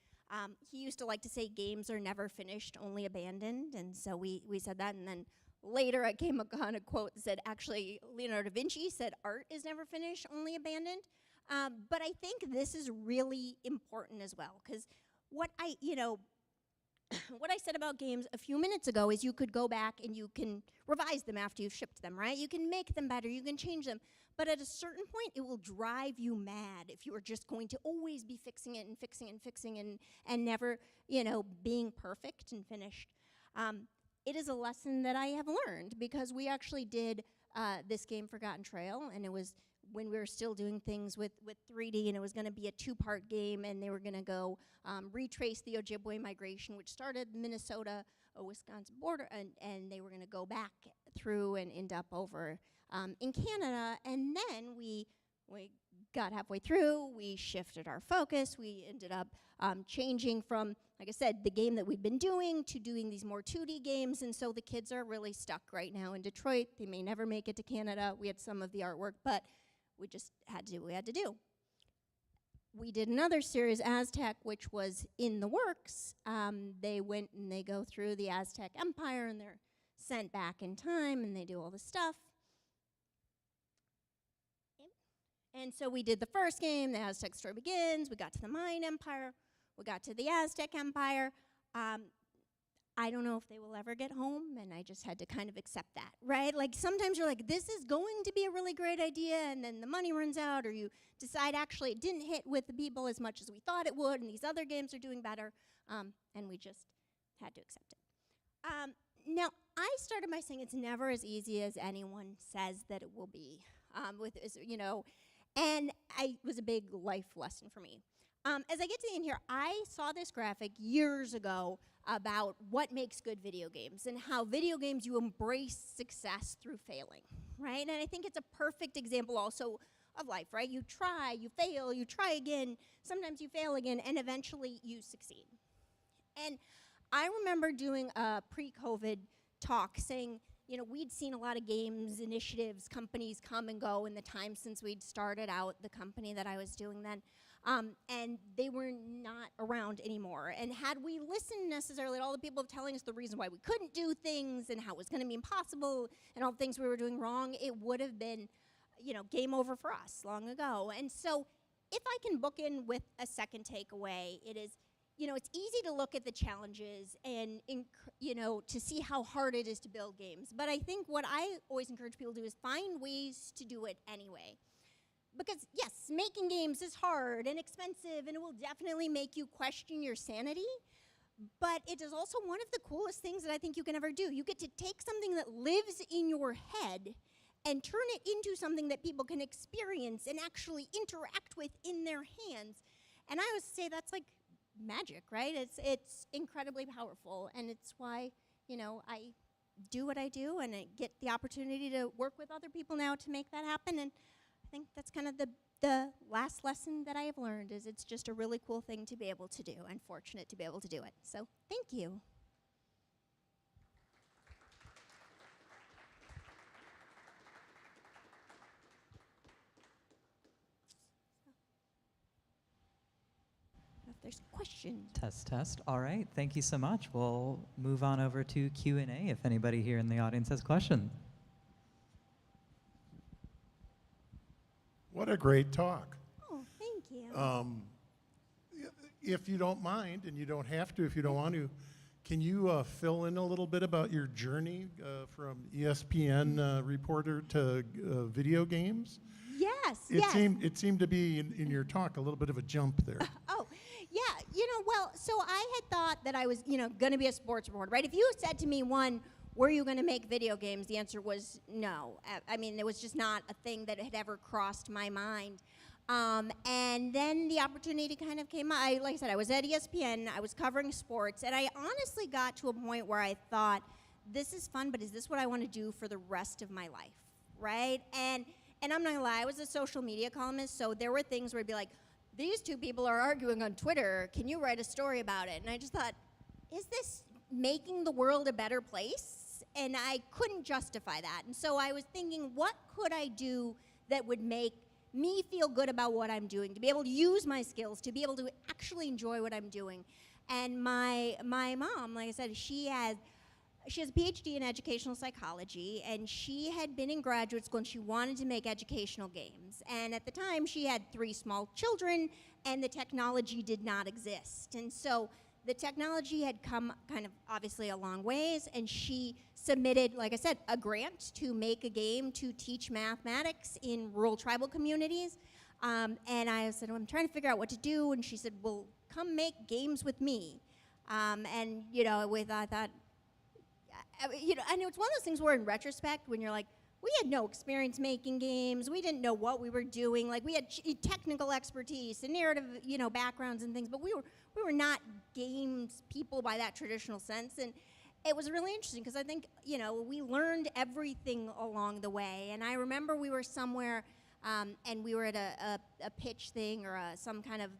he used to like to say games are never finished, only abandoned. And so we said that. And then later I came upon a quote that said, actually, Leonardo da Vinci said art is never finished, only abandoned. But I think this is really important as well, because what I said about games a few minutes ago is you could go back and you can revise them after you've shipped them, right? You can make them better, you can change them. But at a certain point, it will drive you mad if you are just going to always be fixing it and fixing and fixing and never, you know, being perfect and finished. It is a lesson that I have learned because we actually did this game, Forgotten Trail, and it was when we were still doing things with 3D, and it was going to be a 2-part game, and they were going to go retrace the Ojibwe migration, which started Minnesota, Wisconsin border, and they were going to go back through and end up over in Canada. And then we got halfway through, we shifted our focus, we ended up changing from, like I said, the game that we'd been doing to doing these more 2D games, and so the kids are really stuck right now in Detroit. They may never make it to Canada. We had some of the artwork, but we just had to do what we had to do. We did another series, Aztec, which was in the works. They went and they go through the Aztec Empire, and they're sent back in time, and they do all the stuff. And so we did the first game, the Aztec story begins, we got to the Mayan Empire, we got to the Aztec Empire. I don't know if they will ever get home, and I just had to kind of accept that, right? Like sometimes you're like, this is going to be a really great idea, and then the money runs out, or you decide actually it didn't hit with the people as much as we thought it would, and these other games are doing better, and we just had to accept it. Now, I started by saying it's never as easy as anyone says that it will be, you know, and it was a big life lesson for me. As I get to the end here, I saw this graphic years ago about what makes good video games and how video games, you embrace success through failing, right? And I think it's a perfect example also of life, right? You try, you fail, you try again, sometimes you fail again, and eventually you succeed. And I remember doing a pre-COVID talk saying, you know, we'd seen a lot of games, initiatives, companies come and go in the time since we'd started out the company that I was doing then. And they were not around anymore. And had we listened necessarily to all the people telling us the reason why we couldn't do things and how it was going to be impossible and all the things we were doing wrong, it would have been, you know, game over for us long ago. And so if I can book in with a second takeaway, it is, you know, it's easy to look at the challenges and, you know, to see how hard it is to build games. But I think what I always encourage people to do is find ways to do it anyway. Because, yes, making games is hard and expensive, and it will definitely make you question your sanity. But it is also one of the coolest things that I think you can ever do. You get to take something that lives in your head and turn it into something that people can experience and actually interact with in their hands. And I always say that's like magic, right? It's incredibly powerful, and it's why, you know, I do what I do, and I get the opportunity to work with other people now to make that happen. And I think that's kind of the last lesson that I have learned is it's just a really cool thing to be able to do, and fortunate to be able to do it. So thank you. there's questions. Test, test. All right. Thank you so much. We'll move on over to Q&A if anybody here in the audience has questions. What a great talk. Oh, thank you. If you don't mind, and you don't have to if you don't want to, can you fill in a little bit about your journey from ESPN reporter to video games? Yes, It yes. seemed to be in your talk a little bit of a jump there. Oh, yeah. Well, so I had thought that I was, going to be a sports reporter, right? If you had said to me, were you going to make video games? The answer was no. I mean, it was just not a thing that had ever crossed my mind. And then the opportunity kind of came up. Like I said, I was at ESPN. I was covering sports. And I honestly got to a point where I thought, this is fun, but is this what I want to do for the rest of my life, right? And I'm not going to lie, I was a social media columnist, so there were things where it'd be like, these two people are arguing on Twitter. Can you write a story about it? And I just thought, is this making the world a better place? And I couldn't justify that. And so I was thinking, what could I do that would make me feel good about what I'm doing, to be able to use my skills, to be able to actually enjoy what I'm doing? And my mom, like I said, she has a PhD in educational psychology, and she had been in graduate school, and she wanted to make educational games. And at the time, she had 3 small children, and the technology did not exist. And so the technology had come kind of obviously a long ways, and she submitted, like I said, a grant to make a game to teach mathematics in rural tribal communities. And I said, well, I'm trying to figure out what to do. And she said, well, come make games with me. I thought, and it's one of those things where in retrospect, when you're like, we had no experience making games, we didn't know what we were doing, like we had technical expertise and narrative, backgrounds and things, but we were not games people by that traditional sense. And it was really interesting because I think, we learned everything along the way. And I remember we were somewhere and we were at a pitch thing or some kind of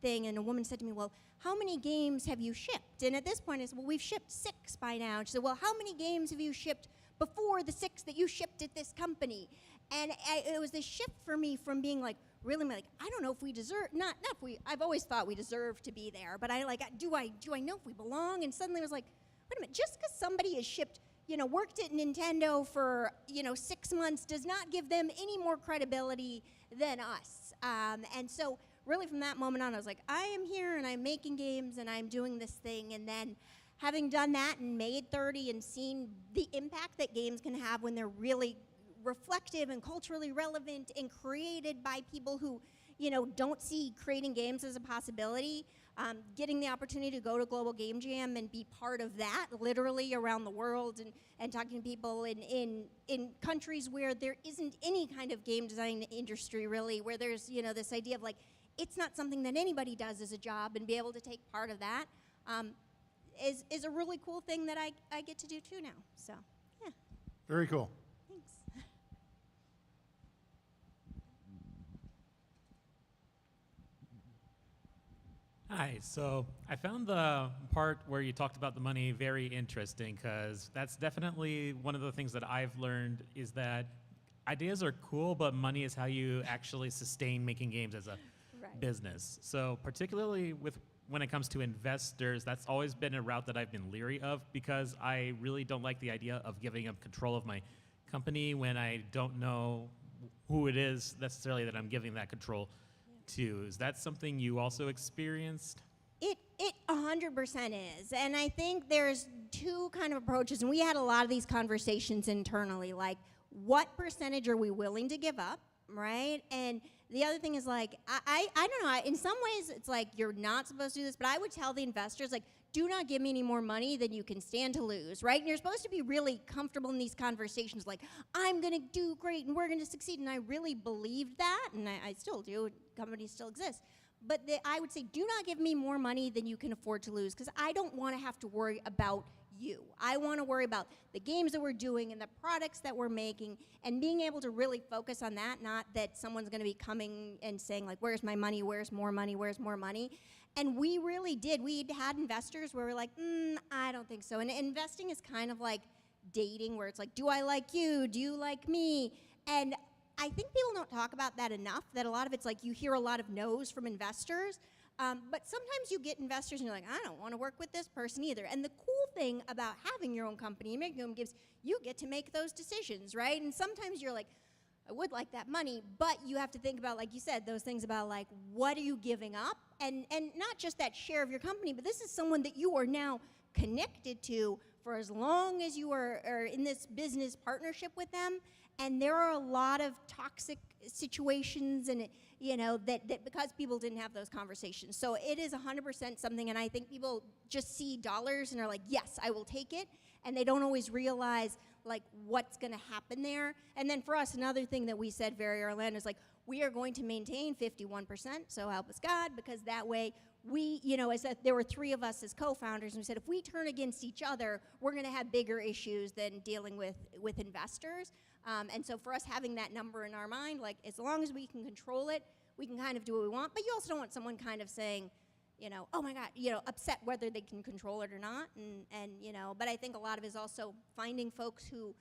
thing, and a woman said to me, well, how many games have you shipped? And at this point I said, well, we've shipped 6 by now. And she said, well, how many games have you shipped before the 6 that you shipped at this company? And it was this shift for me from being like, really like, I don't know if we deserve, not if we, I've always thought we deserve to be there, but do I know if we belong? And suddenly I was like, wait a minute, just because somebody has shipped, worked at Nintendo for, 6 months does not give them any more credibility than us. And so really from that moment on, I was like, I am here and I'm making games and I'm doing this thing. And then having done that and made 30 and seen the impact that games can have when they're really reflective and culturally relevant and created by people who, don't see creating games as a possibility, getting the opportunity to go to Global Game Jam and be part of that literally around the world and talking to people in countries where there isn't any kind of game design industry really, where there's, this idea of like, it's not something that anybody does as a job, and be able to take part of that is a really cool thing that I get to do too now. So, yeah. Very cool. Thanks. Hi, so I found the part where you talked about the money very interesting, because that's definitely one of the things that I've learned is that ideas are cool, but money is how you actually sustain making games as a business. So particularly when it comes to investors, that's always been a route that I've been leery of, because I really don't like the idea of giving up control of my company when I don't know who it is necessarily that I'm giving that control to. Is that something you also experienced? It 100% is. And I think there's 2 kind of approaches, and we had a lot of these conversations internally, like what percentage are we willing to give up, right? And the other thing is like, I don't know, in some ways it's like you're not supposed to do this, but I would tell the investors, like, do not give me any more money than you can stand to lose, right? And you're supposed to be really comfortable in these conversations, like, I'm gonna do great and we're gonna succeed. And I really believed that, and I still do, companies still exist. But I would say, do not give me more money than you can afford to lose, because I don't wanna have to worry about you. I wanna worry about the games that we're doing and the products that we're making, and being able to really focus on that, not that someone's gonna be coming and saying like, where's my money, where's more money, where's more money? And we really did. We had investors where we're like, I don't think so. And investing is kind of like dating, where it's like, do I like you? Do you like me? And I think people don't talk about that enough, that a lot of it's like you hear a lot of no's from investors, But sometimes you get investors and you're like, I don't want to work with this person either. And the cool thing about having your own company and making your own games, you get to make those decisions, right? And sometimes you're like, I would like that money, but you have to think about, like you said, those things about like, what are you giving up? And not just that share of your company, but this is someone that you are now connected to for as long as you are in this business partnership with them. And there are a lot of toxic situations and that because people didn't have those conversations. So it is 100% something, and I think people just see dollars and are like, yes, I will take it, and they don't always realize like what's going to happen there. And then for us, another thing that we said very early on is like, we are going to maintain 51%, so help us God, because that way we, there were 3 of us as co-founders, and we said if we turn against each other, we're going to have bigger issues than dealing with investors. And so for us having that number in our mind, like as long as we can control it, we can kind of do what we want. But you also don't want someone kind of saying, oh my God, upset whether they can control it or not. But I think a lot of it is also finding folks who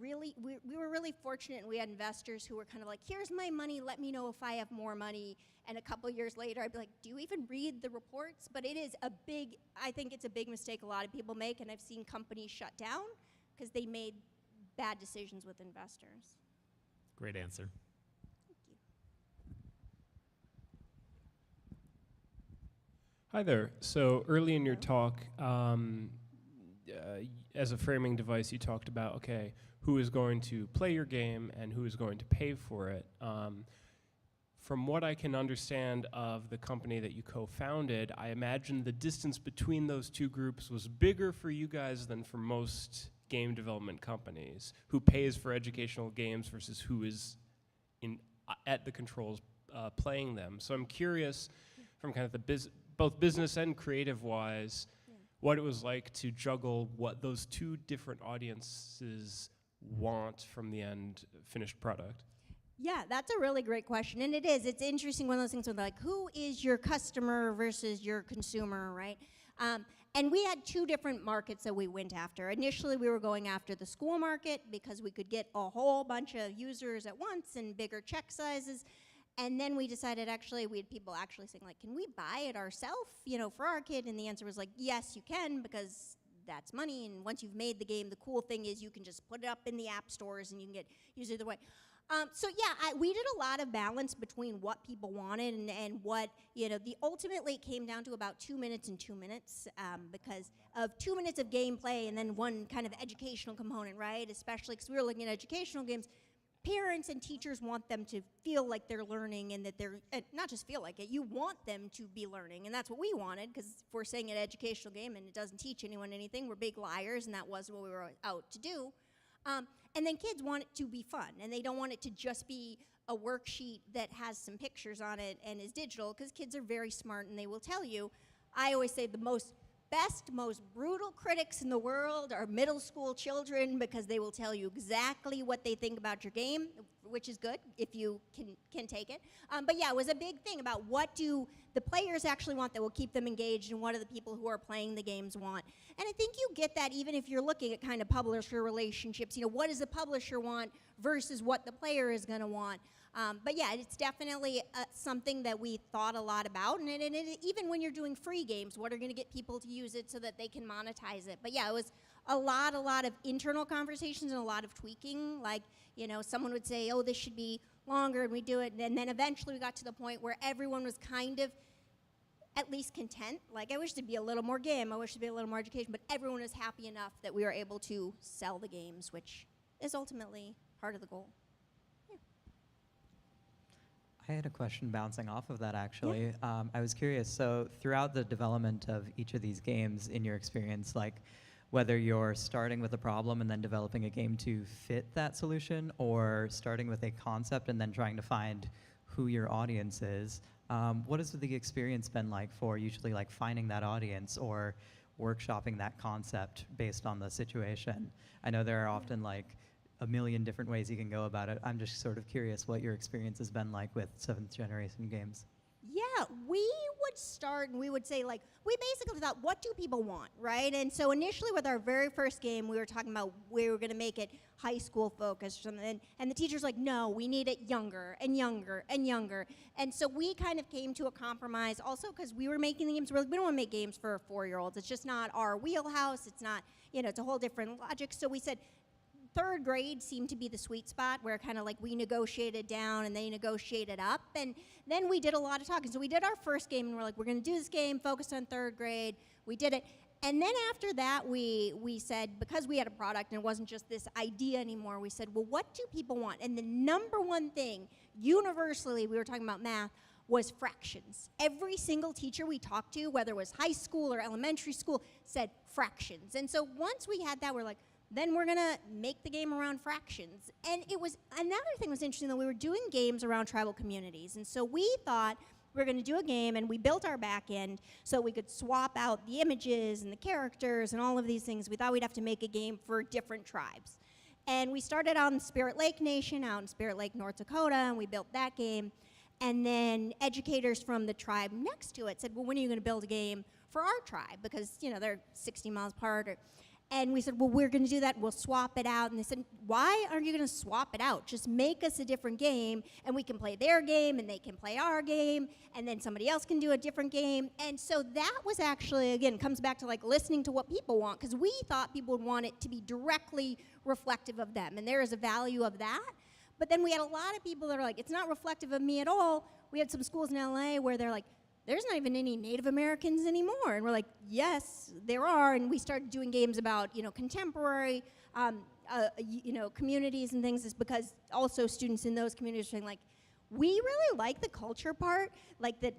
we were really fortunate, and we had investors who were kind of like, here's my money, let me know if I have more money. And a couple years later, I'd be like, do you even read the reports? But I think it's a big mistake a lot of people make, and I've seen companies shut down because they made bad decisions with investors. Great answer. Thank you. Hi there. So early in your talk, as a framing device, you talked about, okay, who is going to play your game and who is going to pay for it. From what I can understand of the company that you co-founded, I imagine the distance between those two groups was bigger for you guys than for most game development companies. Who pays for educational games versus who is at the controls playing them. So I'm curious, from kind of the both business and creative-wise, what it was like to juggle what those two different audiences want from the end finished product. Yeah, that's a really great question, and it is. It's interesting, one of those things where like, who is your customer versus your consumer, right? And we had 2 different markets that we went after. Initially, we were going after the school market because we could get a whole bunch of users at once and bigger check sizes. And then we decided, actually, we had people actually saying, like, can we buy it ourselves, for our kid? And the answer was like, yes, you can, because that's money. And once you've made the game, the cool thing is you can just put it up in the app stores and you can get users either way. So yeah, we did a lot of balance between what people wanted and what, ultimately it came down to about 2 minutes and 2 minutes because of 2 minutes of gameplay and then one kind of educational component, right? Especially because we were looking at educational games. Parents and teachers want them to feel like they're learning and that they're, not just feel like it, you want them to be learning. And that's what we wanted, because if we're saying an educational game and it doesn't teach anyone anything, we're big liars, and that wasn't what we were out to do. And then kids want it to be fun, and they don't want it to just be a worksheet that has some pictures on it and is digital, because kids are very smart and they will tell you. I always say the most brutal critics in the world are middle school children, because they will tell you exactly what they think about your game, which is good if you can take it. But yeah, it was a big thing about what do the players actually want that will keep them engaged, and what do the people who are playing the games want. And I think you get that even if you're looking at kind of publisher relationships. What does the publisher want versus what the player is going to want. But yeah, it's definitely something that we thought a lot about. And even when you're doing free games, what are going to get people to use it so that they can monetize it? But yeah, it was a lot of internal conversations and a lot of tweaking. Like, someone would say, oh, this should be longer, and we do it. And then eventually we got to the point where everyone was kind of at least content. Like, I wish there'd be a little more game. I wish there'd be a little more education. But everyone was happy enough that we were able to sell the games, which is ultimately part of the goal. I had a question bouncing off of that, actually. I was curious, so throughout the development of each of these games, in your experience, like whether you're starting with a problem and then developing a game to fit that solution, or starting with a concept and then trying to find who your audience is, what has the experience been like for usually like finding that audience or workshopping that concept based on the situation? I know there are often like a million different ways you can go about it. I'm just sort of curious what your experience has been like with 7th generation games. Yeah, out, we would start and we would say, like, we basically thought, what do people want, right? And so initially with our very first game, we were talking about we were going to make it high school focused or something. And the teacher's like, no, we need it younger and younger and younger. And so we kind of came to a compromise also because we were making the games. We don't want to make games for 4-year-olds. It's just not our wheelhouse. It's not, it's a whole different logic. So we said, third grade seemed to be the sweet spot where kind of like we negotiated down and they negotiated up. And then we did a lot of talking. So we did our first game and we're like, we're going to do this game, focused on third grade. We did it. And then after that, we said, because we had a product and it wasn't just this idea anymore, we said, well, what do people want? And the number one thing, universally, we were talking about math, was fractions. Every single teacher we talked to, whether it was high school or elementary school, said fractions. And so once we had that, we're like, then we're gonna make the game around fractions. And it was, another thing was interesting that we were doing games around tribal communities. And so we thought we were gonna do a game and we built our back end so we could swap out the images and the characters and all of these things. We thought we'd have to make a game for different tribes. And we started out in Spirit Lake Nation, out in Spirit Lake, North Dakota, and we built that game. And then educators from the tribe next to it said, well, when are you gonna build a game for our tribe? Because, they're 60 miles apart. And we said, well, we're going to do that. We'll swap it out. And they said, why aren't you going to swap it out? Just make us a different game, and we can play their game, and they can play our game, and then somebody else can do a different game. And so that was actually, again, comes back to like listening to what people want, because we thought people would want it to be directly reflective of them, and there is a value of that. But then we had a lot of people that are like, it's not reflective of me at all. We had some schools in LA where they're like, there's not even any Native Americans anymore. And we're like, yes, there are. And we started doing games about, contemporary, communities and things, is because also students in those communities are saying, like, we really like the culture part, like the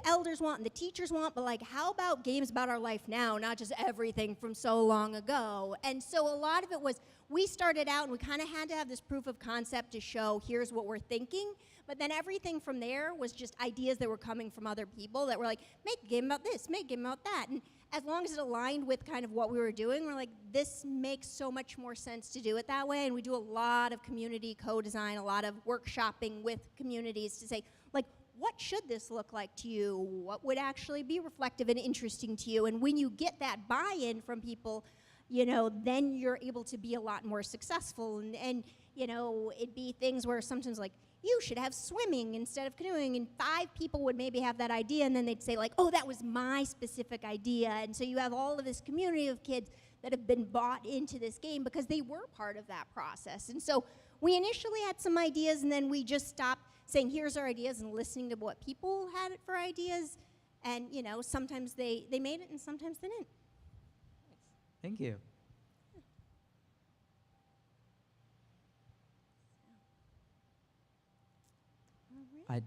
elders want and the teachers want, but like, how about games about our life now, not just everything from so long ago? And so a lot of it was, we started out and we kind of had to have this proof of concept to show, here's what we're thinking. But then everything from there was just ideas that were coming from other people that were like, make a game about this, make a game about that. And as long as it aligned with kind of what we were doing, we're like, this makes so much more sense to do it that way. And we do a lot of community co-design, a lot of workshopping with communities to say, like, what should this look like to you? What would actually be reflective and interesting to you? And when you get that buy-in from people, then you're able to be a lot more successful. And it'd be things where sometimes like, you should have swimming instead of canoeing, and 5 people would maybe have that idea, and then they'd say like, oh, that was my specific idea. And so you have all of this community of kids that have been bought into this game because they were part of that process. And so we initially had some ideas, and then we just stopped saying, here's our ideas, and listening to what people had for ideas. And sometimes they made it and sometimes they didn't. Thank you. I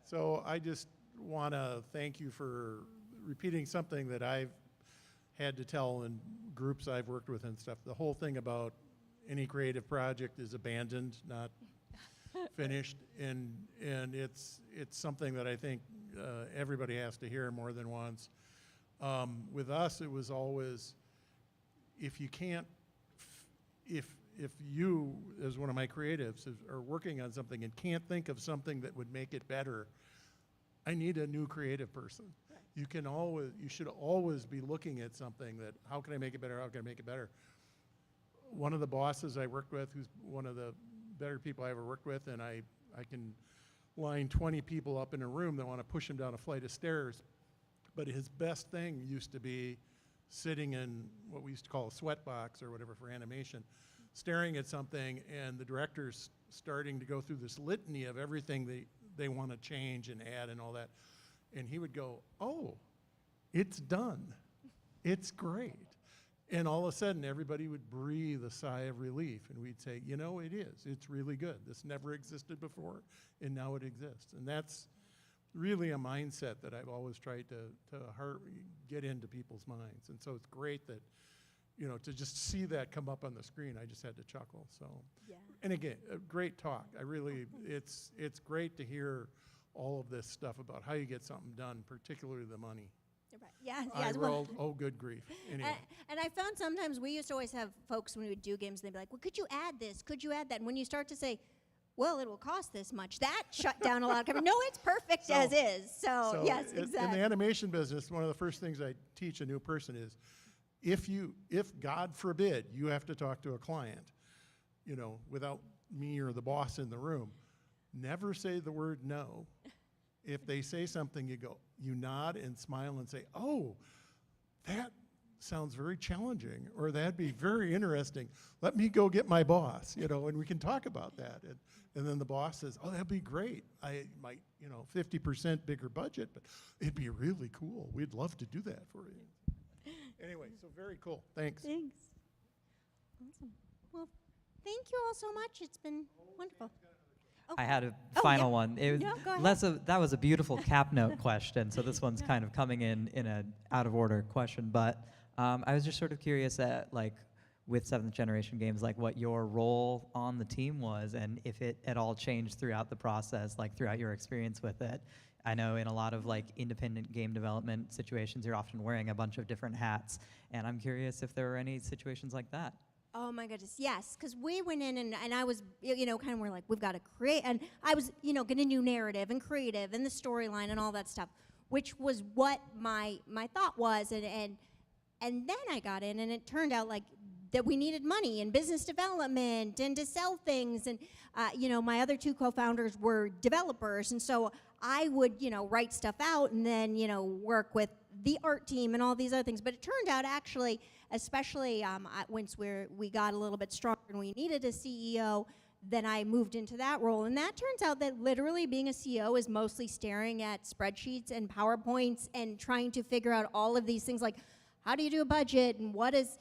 So I just want to thank you for repeating something that I've had to tell in groups I've worked with and stuff. The whole thing about any creative project is abandoned, not finished, and it's something that I think everybody has to hear more than once. With us, it was always, if you can't, if you, as one of my creatives, are working on something and can't think of something that would make it better, I need a new creative person. Right. You should always be looking at something that, how can I make it better, how can I make it better? One of the bosses I worked with, who's one of the better people I ever worked with, and I can line 20 people up in a room that want to push him down a flight of stairs, but his best thing used to be sitting in what we used to call a sweat box or whatever for animation, staring at something, and the director's starting to go through this litany of everything they want to change and add and all that. And he would go, oh, it's done. It's great. And all of a sudden, everybody would breathe a sigh of relief, and we'd say, it is. It's really good. This never existed before, and now it exists. And that's really a mindset that I've always tried to get into people's minds. And so it's great that, to just see that come up on the screen, I just had to chuckle. So, yeah. And again, a great talk. I really, it's great to hear all of this stuff about how you get something done, particularly the money. Right. Yeah. I rolled, oh, good grief. Anyway. And I found sometimes we used to always have folks when we would do games, they'd be like, well, could you add this? Could you add that? And when you start to say, well, it will cost this much. That shut down a lot of companies. No, it's perfect So- as is. So yes, in exactly. the animation business, one of the first things I teach a new person is, if God forbid you have to talk to a client, without me or the boss in the room, never say the word no. If they say something, you nod and smile and say, oh, that sounds very challenging, or that'd be very interesting. Let me go get my boss, and we can talk about that. And then the boss says, oh, that'd be great. I might, 50% bigger budget, but it'd be really cool. We'd love to do that for you. Anyway, so very cool. Thanks. Thanks. Awesome. Well, thank you all so much. It's been wonderful. I had a Oh, final yeah. one. It was Yeah, go ahead. that was a beautiful cap note question. So this one's kind of coming in an out of order question, but I was just sort of curious at with 7th generation games, what your role on the team was, and if it at all changed throughout the process, throughout your experience with it. I know in a lot of independent game development situations, you're often wearing a bunch of different hats, and I'm curious if there were any situations like that. Oh my goodness, yes, because we went in and I was, kind of we're we've got to create, and I was, going to do narrative and creative and the storyline and all that stuff, which was what my thought was, and then I got in, and it turned out that we needed money and business development and to sell things, and my other two co-founders were developers, and so I would write stuff out and then work with the art team and all these other things. But it turned out actually, especially once we got a little bit stronger and we needed a CEO, then I moved into that role. And that turns out that literally being a CEO is mostly staring at spreadsheets and PowerPoints and trying to figure out all of these things, like how do you do a budget and what is,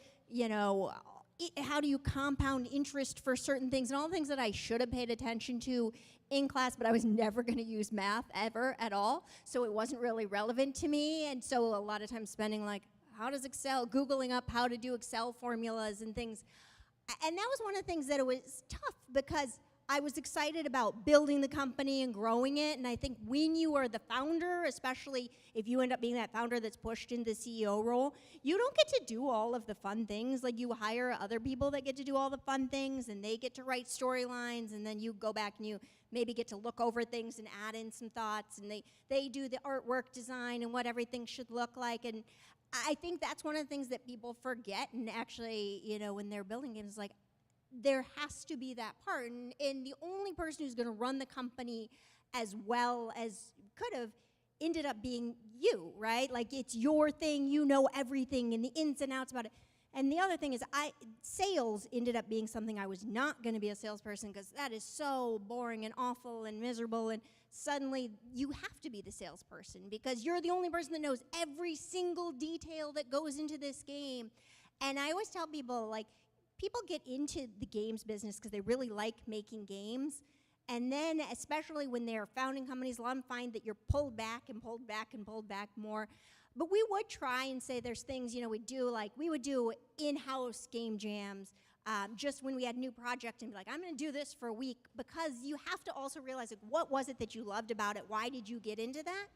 how do you compound interest for certain things, and all the things that I should have paid attention to in class, but I was never going to use math ever at all, so it wasn't really relevant to me. And so a lot of time spending how does Excel, Googling up how to do Excel formulas and things. And that was one of the things that it was tough, because I was excited about building the company and growing it. And I think when you are the founder, especially if you end up being that founder that's pushed into the CEO role, you don't get to do all of the fun things. You hire other people that get to do all the fun things, and they get to write storylines, and then you go back and you maybe get to look over things and add in some thoughts, and they do the artwork design and what everything should look like. And I think that's one of the things that people forget, and actually, when they're building games, there has to be that part, and the only person who's going to run the company as well as could have ended up being you, right? It's your thing, everything and the ins and outs about it. And the other thing is, sales ended up being something I was not going to be a salesperson, because that is so boring and awful and miserable, and suddenly you have to be the salesperson because you're the only person that knows every single detail that goes into this game. And I always tell people, people get into the games business because they really like making games. And then, especially when they're founding companies, a lot of them find that you're pulled back and pulled back and pulled back more. But we would try and say there's things, we would do in-house game jams just when we had a new project and be I'm going to do this for a week, because you have to also realize, what was it that you loved about it? Why did you get into that?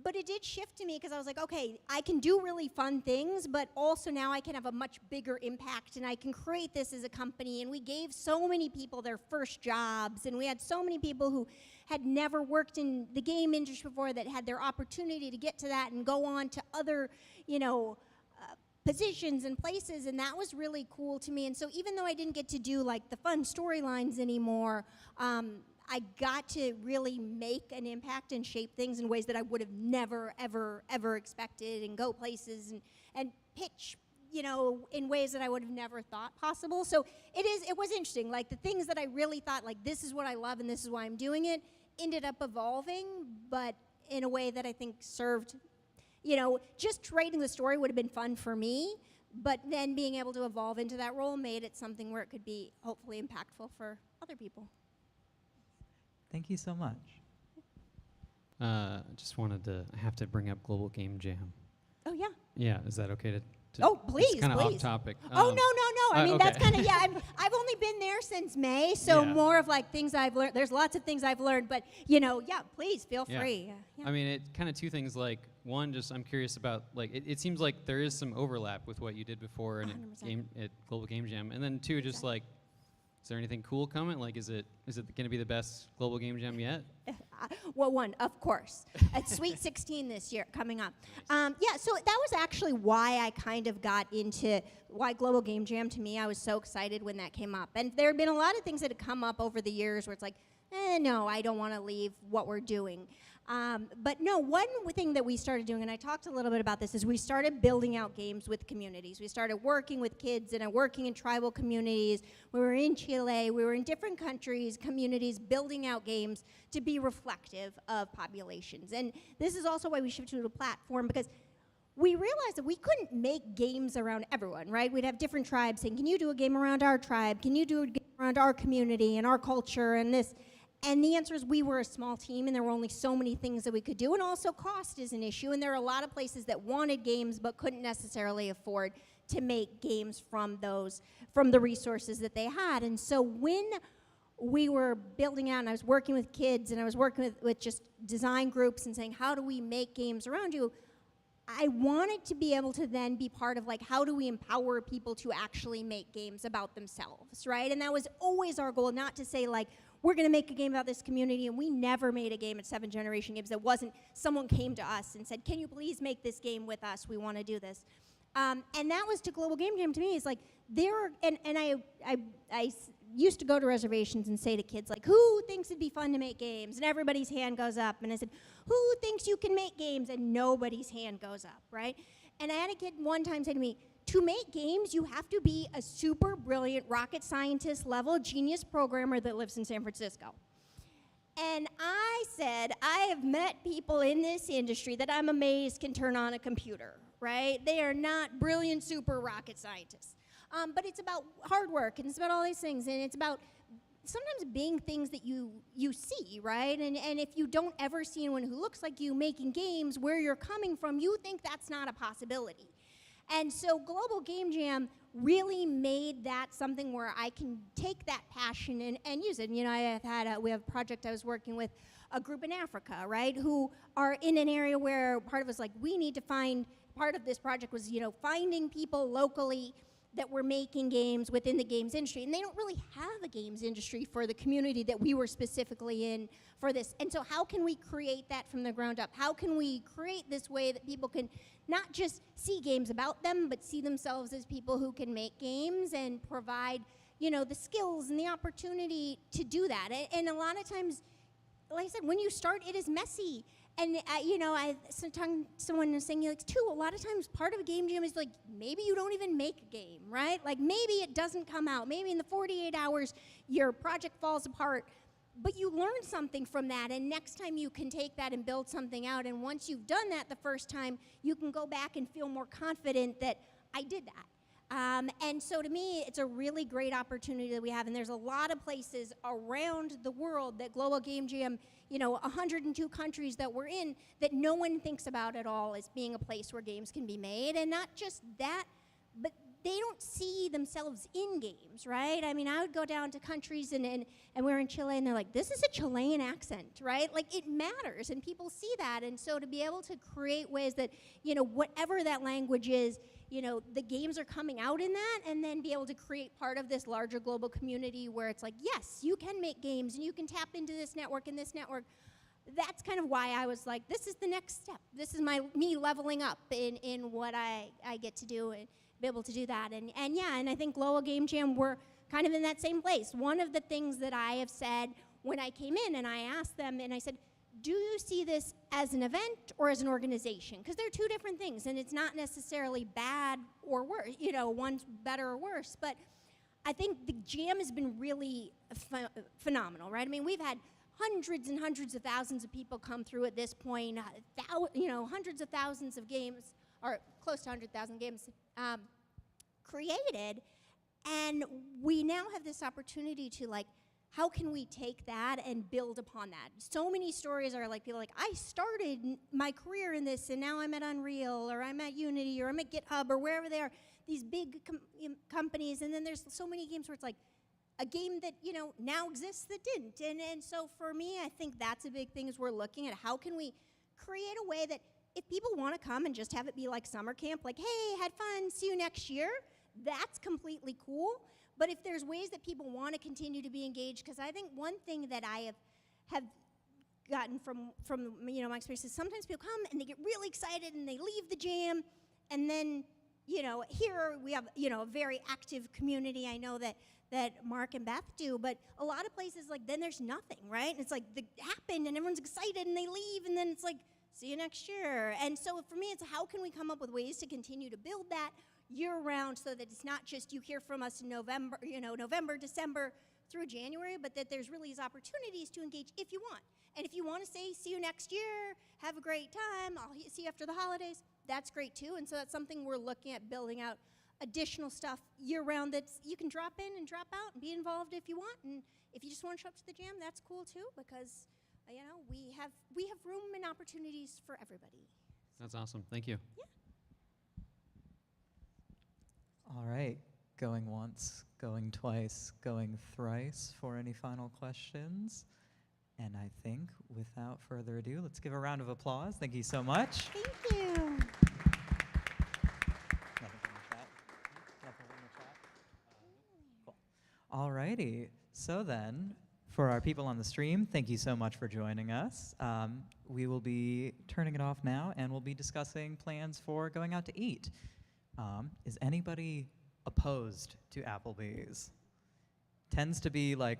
But it did shift to me, because I was okay, I can do really fun things, but also now I can have a much bigger impact, and I can create this as a company. And we gave so many people their first jobs, and we had so many people who had never worked in the game industry before that had their opportunity to get to that and go on to other, positions and places, and that was really cool to me. And so even though I didn't get to do the fun storylines anymore, I got to really make an impact and shape things in ways that I would have never, ever, ever expected, and go places and pitch, in ways that I would have never thought possible. So it was interesting. The things that I really thought, this is what I love and this is why I'm doing it, ended up evolving, but in a way that I think served, just writing the story would have been fun for me, but then being able to evolve into that role made it something where it could be hopefully impactful for other people. Thank you so much. I have to bring up Global Game Jam. Oh, yeah. Yeah, is that okay to Oh, please, it's kind of please. off topic. Oh, no. I mean, okay. that's kind of, I've only been there since May, so Yeah. more of things I've learned. There's lots of things I've learned, but, please feel Yeah. free. I mean, it kind of two things. One, just I'm curious about it seems like there is some overlap with what you did before and 100%. at Global Game Jam, and then two, just Is there anything cool coming? Like, is it going to be the best global game jam yet? Well, one, of course. It's Sweet 16 this year coming up. Yeah, so that was actually why I kind of got into why Global Game Jam to me. I was so excited when that came up. And there had been a lot of things that had come up over the years where it's like, no, I don't want to leave what we're doing. But no, one thing that we started doing, and I talked a little bit about this, is we started building out games with communities. We started working with kids and working in tribal communities. We were in Chile. We were in different countries, communities, building out games to be reflective of populations. And this is also why we shifted to a platform, because we realized that we couldn't make games around everyone, right? We'd have different tribes saying, can you do a game around our tribe? Can you do a game around our community and our culture and this? And the answer is we were a small team and there were only so many things that we could do, and also cost is an issue, and there are a lot of places that wanted games but couldn't necessarily afford to make games from the resources that they had. And so when we were building out and I was working with kids and I was working with just design groups and saying, how do we make games around you? I wanted to be able to then be part of like, how do we empower people to actually make games about themselves, right? And that was always our goal, not to say like, we're going to make a game about this community, and we never made a game at 7 Generation Games that wasn't someone came to us and said, can you please make this game with us? We want to do this. And that was to Global Game Jam to me. It's like, I used to go to reservations and say to kids, like, who thinks it'd be fun to make games? And everybody's hand goes up. And I said, who thinks you can make games? And nobody's hand goes up, right? And I had a kid one time say to me, to make games, you have to be a super brilliant rocket scientist level genius programmer that lives in San Francisco. And I said, I have met people in this industry that I'm amazed can turn on a computer, right? They are not brilliant super rocket scientists. But it's about hard work, and it's about all these things, and it's about sometimes being things that you see, right? And if you don't ever see anyone who looks like you making games where you're coming from, you think that's not a possibility. And so Global Game Jam really made that something where I can take that passion and use it. And, you know, we have a project I was working with a group in Africa, right, who are in an area where part of us like, we need to find, part of this project was, you know, finding people locally that were making games within the games industry. And they don't really have a games industry for the community that we were specifically in for this. And so how can we create that from the ground up? How can we create this way that people can not just see games about them, but see themselves as people who can make games and provide, you know, the skills and the opportunity to do that? And a lot of times, like I said, when you start, it is messy. And, you know, sometimes someone was saying, like, too, a lot of times part of a game jam is, like, maybe you don't even make a game, right? Like, maybe it doesn't come out. Maybe in the 48 hours, your project falls apart. But you learn something from that, and next time you can take that and build something out. And once you've done that the first time, you can go back and feel more confident that I did that. And so to me, it's a really great opportunity that we have. And there's a lot of places around the world that Global Game Jam, you know, 102 countries that we're in, that no one thinks about at all as being a place where games can be made. And not just that, but they don't see themselves in games, right? I mean, I would go down to countries and we're in Chile and they're like, this is a Chilean accent, right? Like, it matters and people see that. And so to be able to create ways that, you know, whatever that language is, you know, the games are coming out in that, and then be able to create part of this larger global community where it's like, yes, you can make games and you can tap into this network and this network. That's kind of why I was like, this is the next step. This is me leveling up in what I get to do and be able to do that. And yeah, and I think Global Game Jam, we're kind of in that same place. One of the things that I have said when I came in and I asked them and I said, do you see this as an event or as an organization? Because they're two different things, and it's not necessarily bad or worse. You know, one's better or worse. But I think the jam has been really phenomenal, right? I mean, we've had hundreds and hundreds of thousands of people come through at this point. You know, hundreds of thousands of games, or close to 100,000 games created, and we now have this opportunity to like, how can we take that and build upon that? So many stories are like, people like, I started my career in this and now I'm at Unreal, or I'm at Unity, or I'm at GitHub, or wherever they are, these big companies. And then there's so many games where it's like a game that, you know, now exists that didn't. And so for me, I think that's a big thing, is we're looking at how can we create a way that if people want to come and just have it be like summer camp, like, hey, had fun, see you next year, that's completely cool. But if there's ways that people want to continue to be engaged, because I think one thing that I have gotten from my experience is sometimes people come and they get really excited and they leave the jam, and then here we have a very active community. I know that Mark and Beth do, but a lot of places then there's nothing, right? It's like it happened and everyone's excited and they leave, and then it's like, see you next year. And so for me, it's how can we come up with ways to continue to build that year-round so that it's not just you hear from us in November, December through January, but that there's really these opportunities to engage if you want. And if you want to say, see you next year, have a great time, I'll see you after the holidays, that's great too. And so that's something we're looking at, building out additional stuff year-round that you can drop in and drop out and be involved if you want. And if you just want to show up to the jam, that's cool too, because we have room and opportunities for everybody. That's awesome. Thank you. Yeah. All right, going once, going twice, going thrice for any final questions. And I think without further ado, let's give a round of applause. Thank you so much. Thank you. Nothing from the chat? Nothing from the chat? Cool. All righty, so then, for our people on the stream, thank you so much for joining us. We will be turning it off now, and we'll be discussing plans for going out to eat. Is anybody opposed to Applebee's? Tends to be like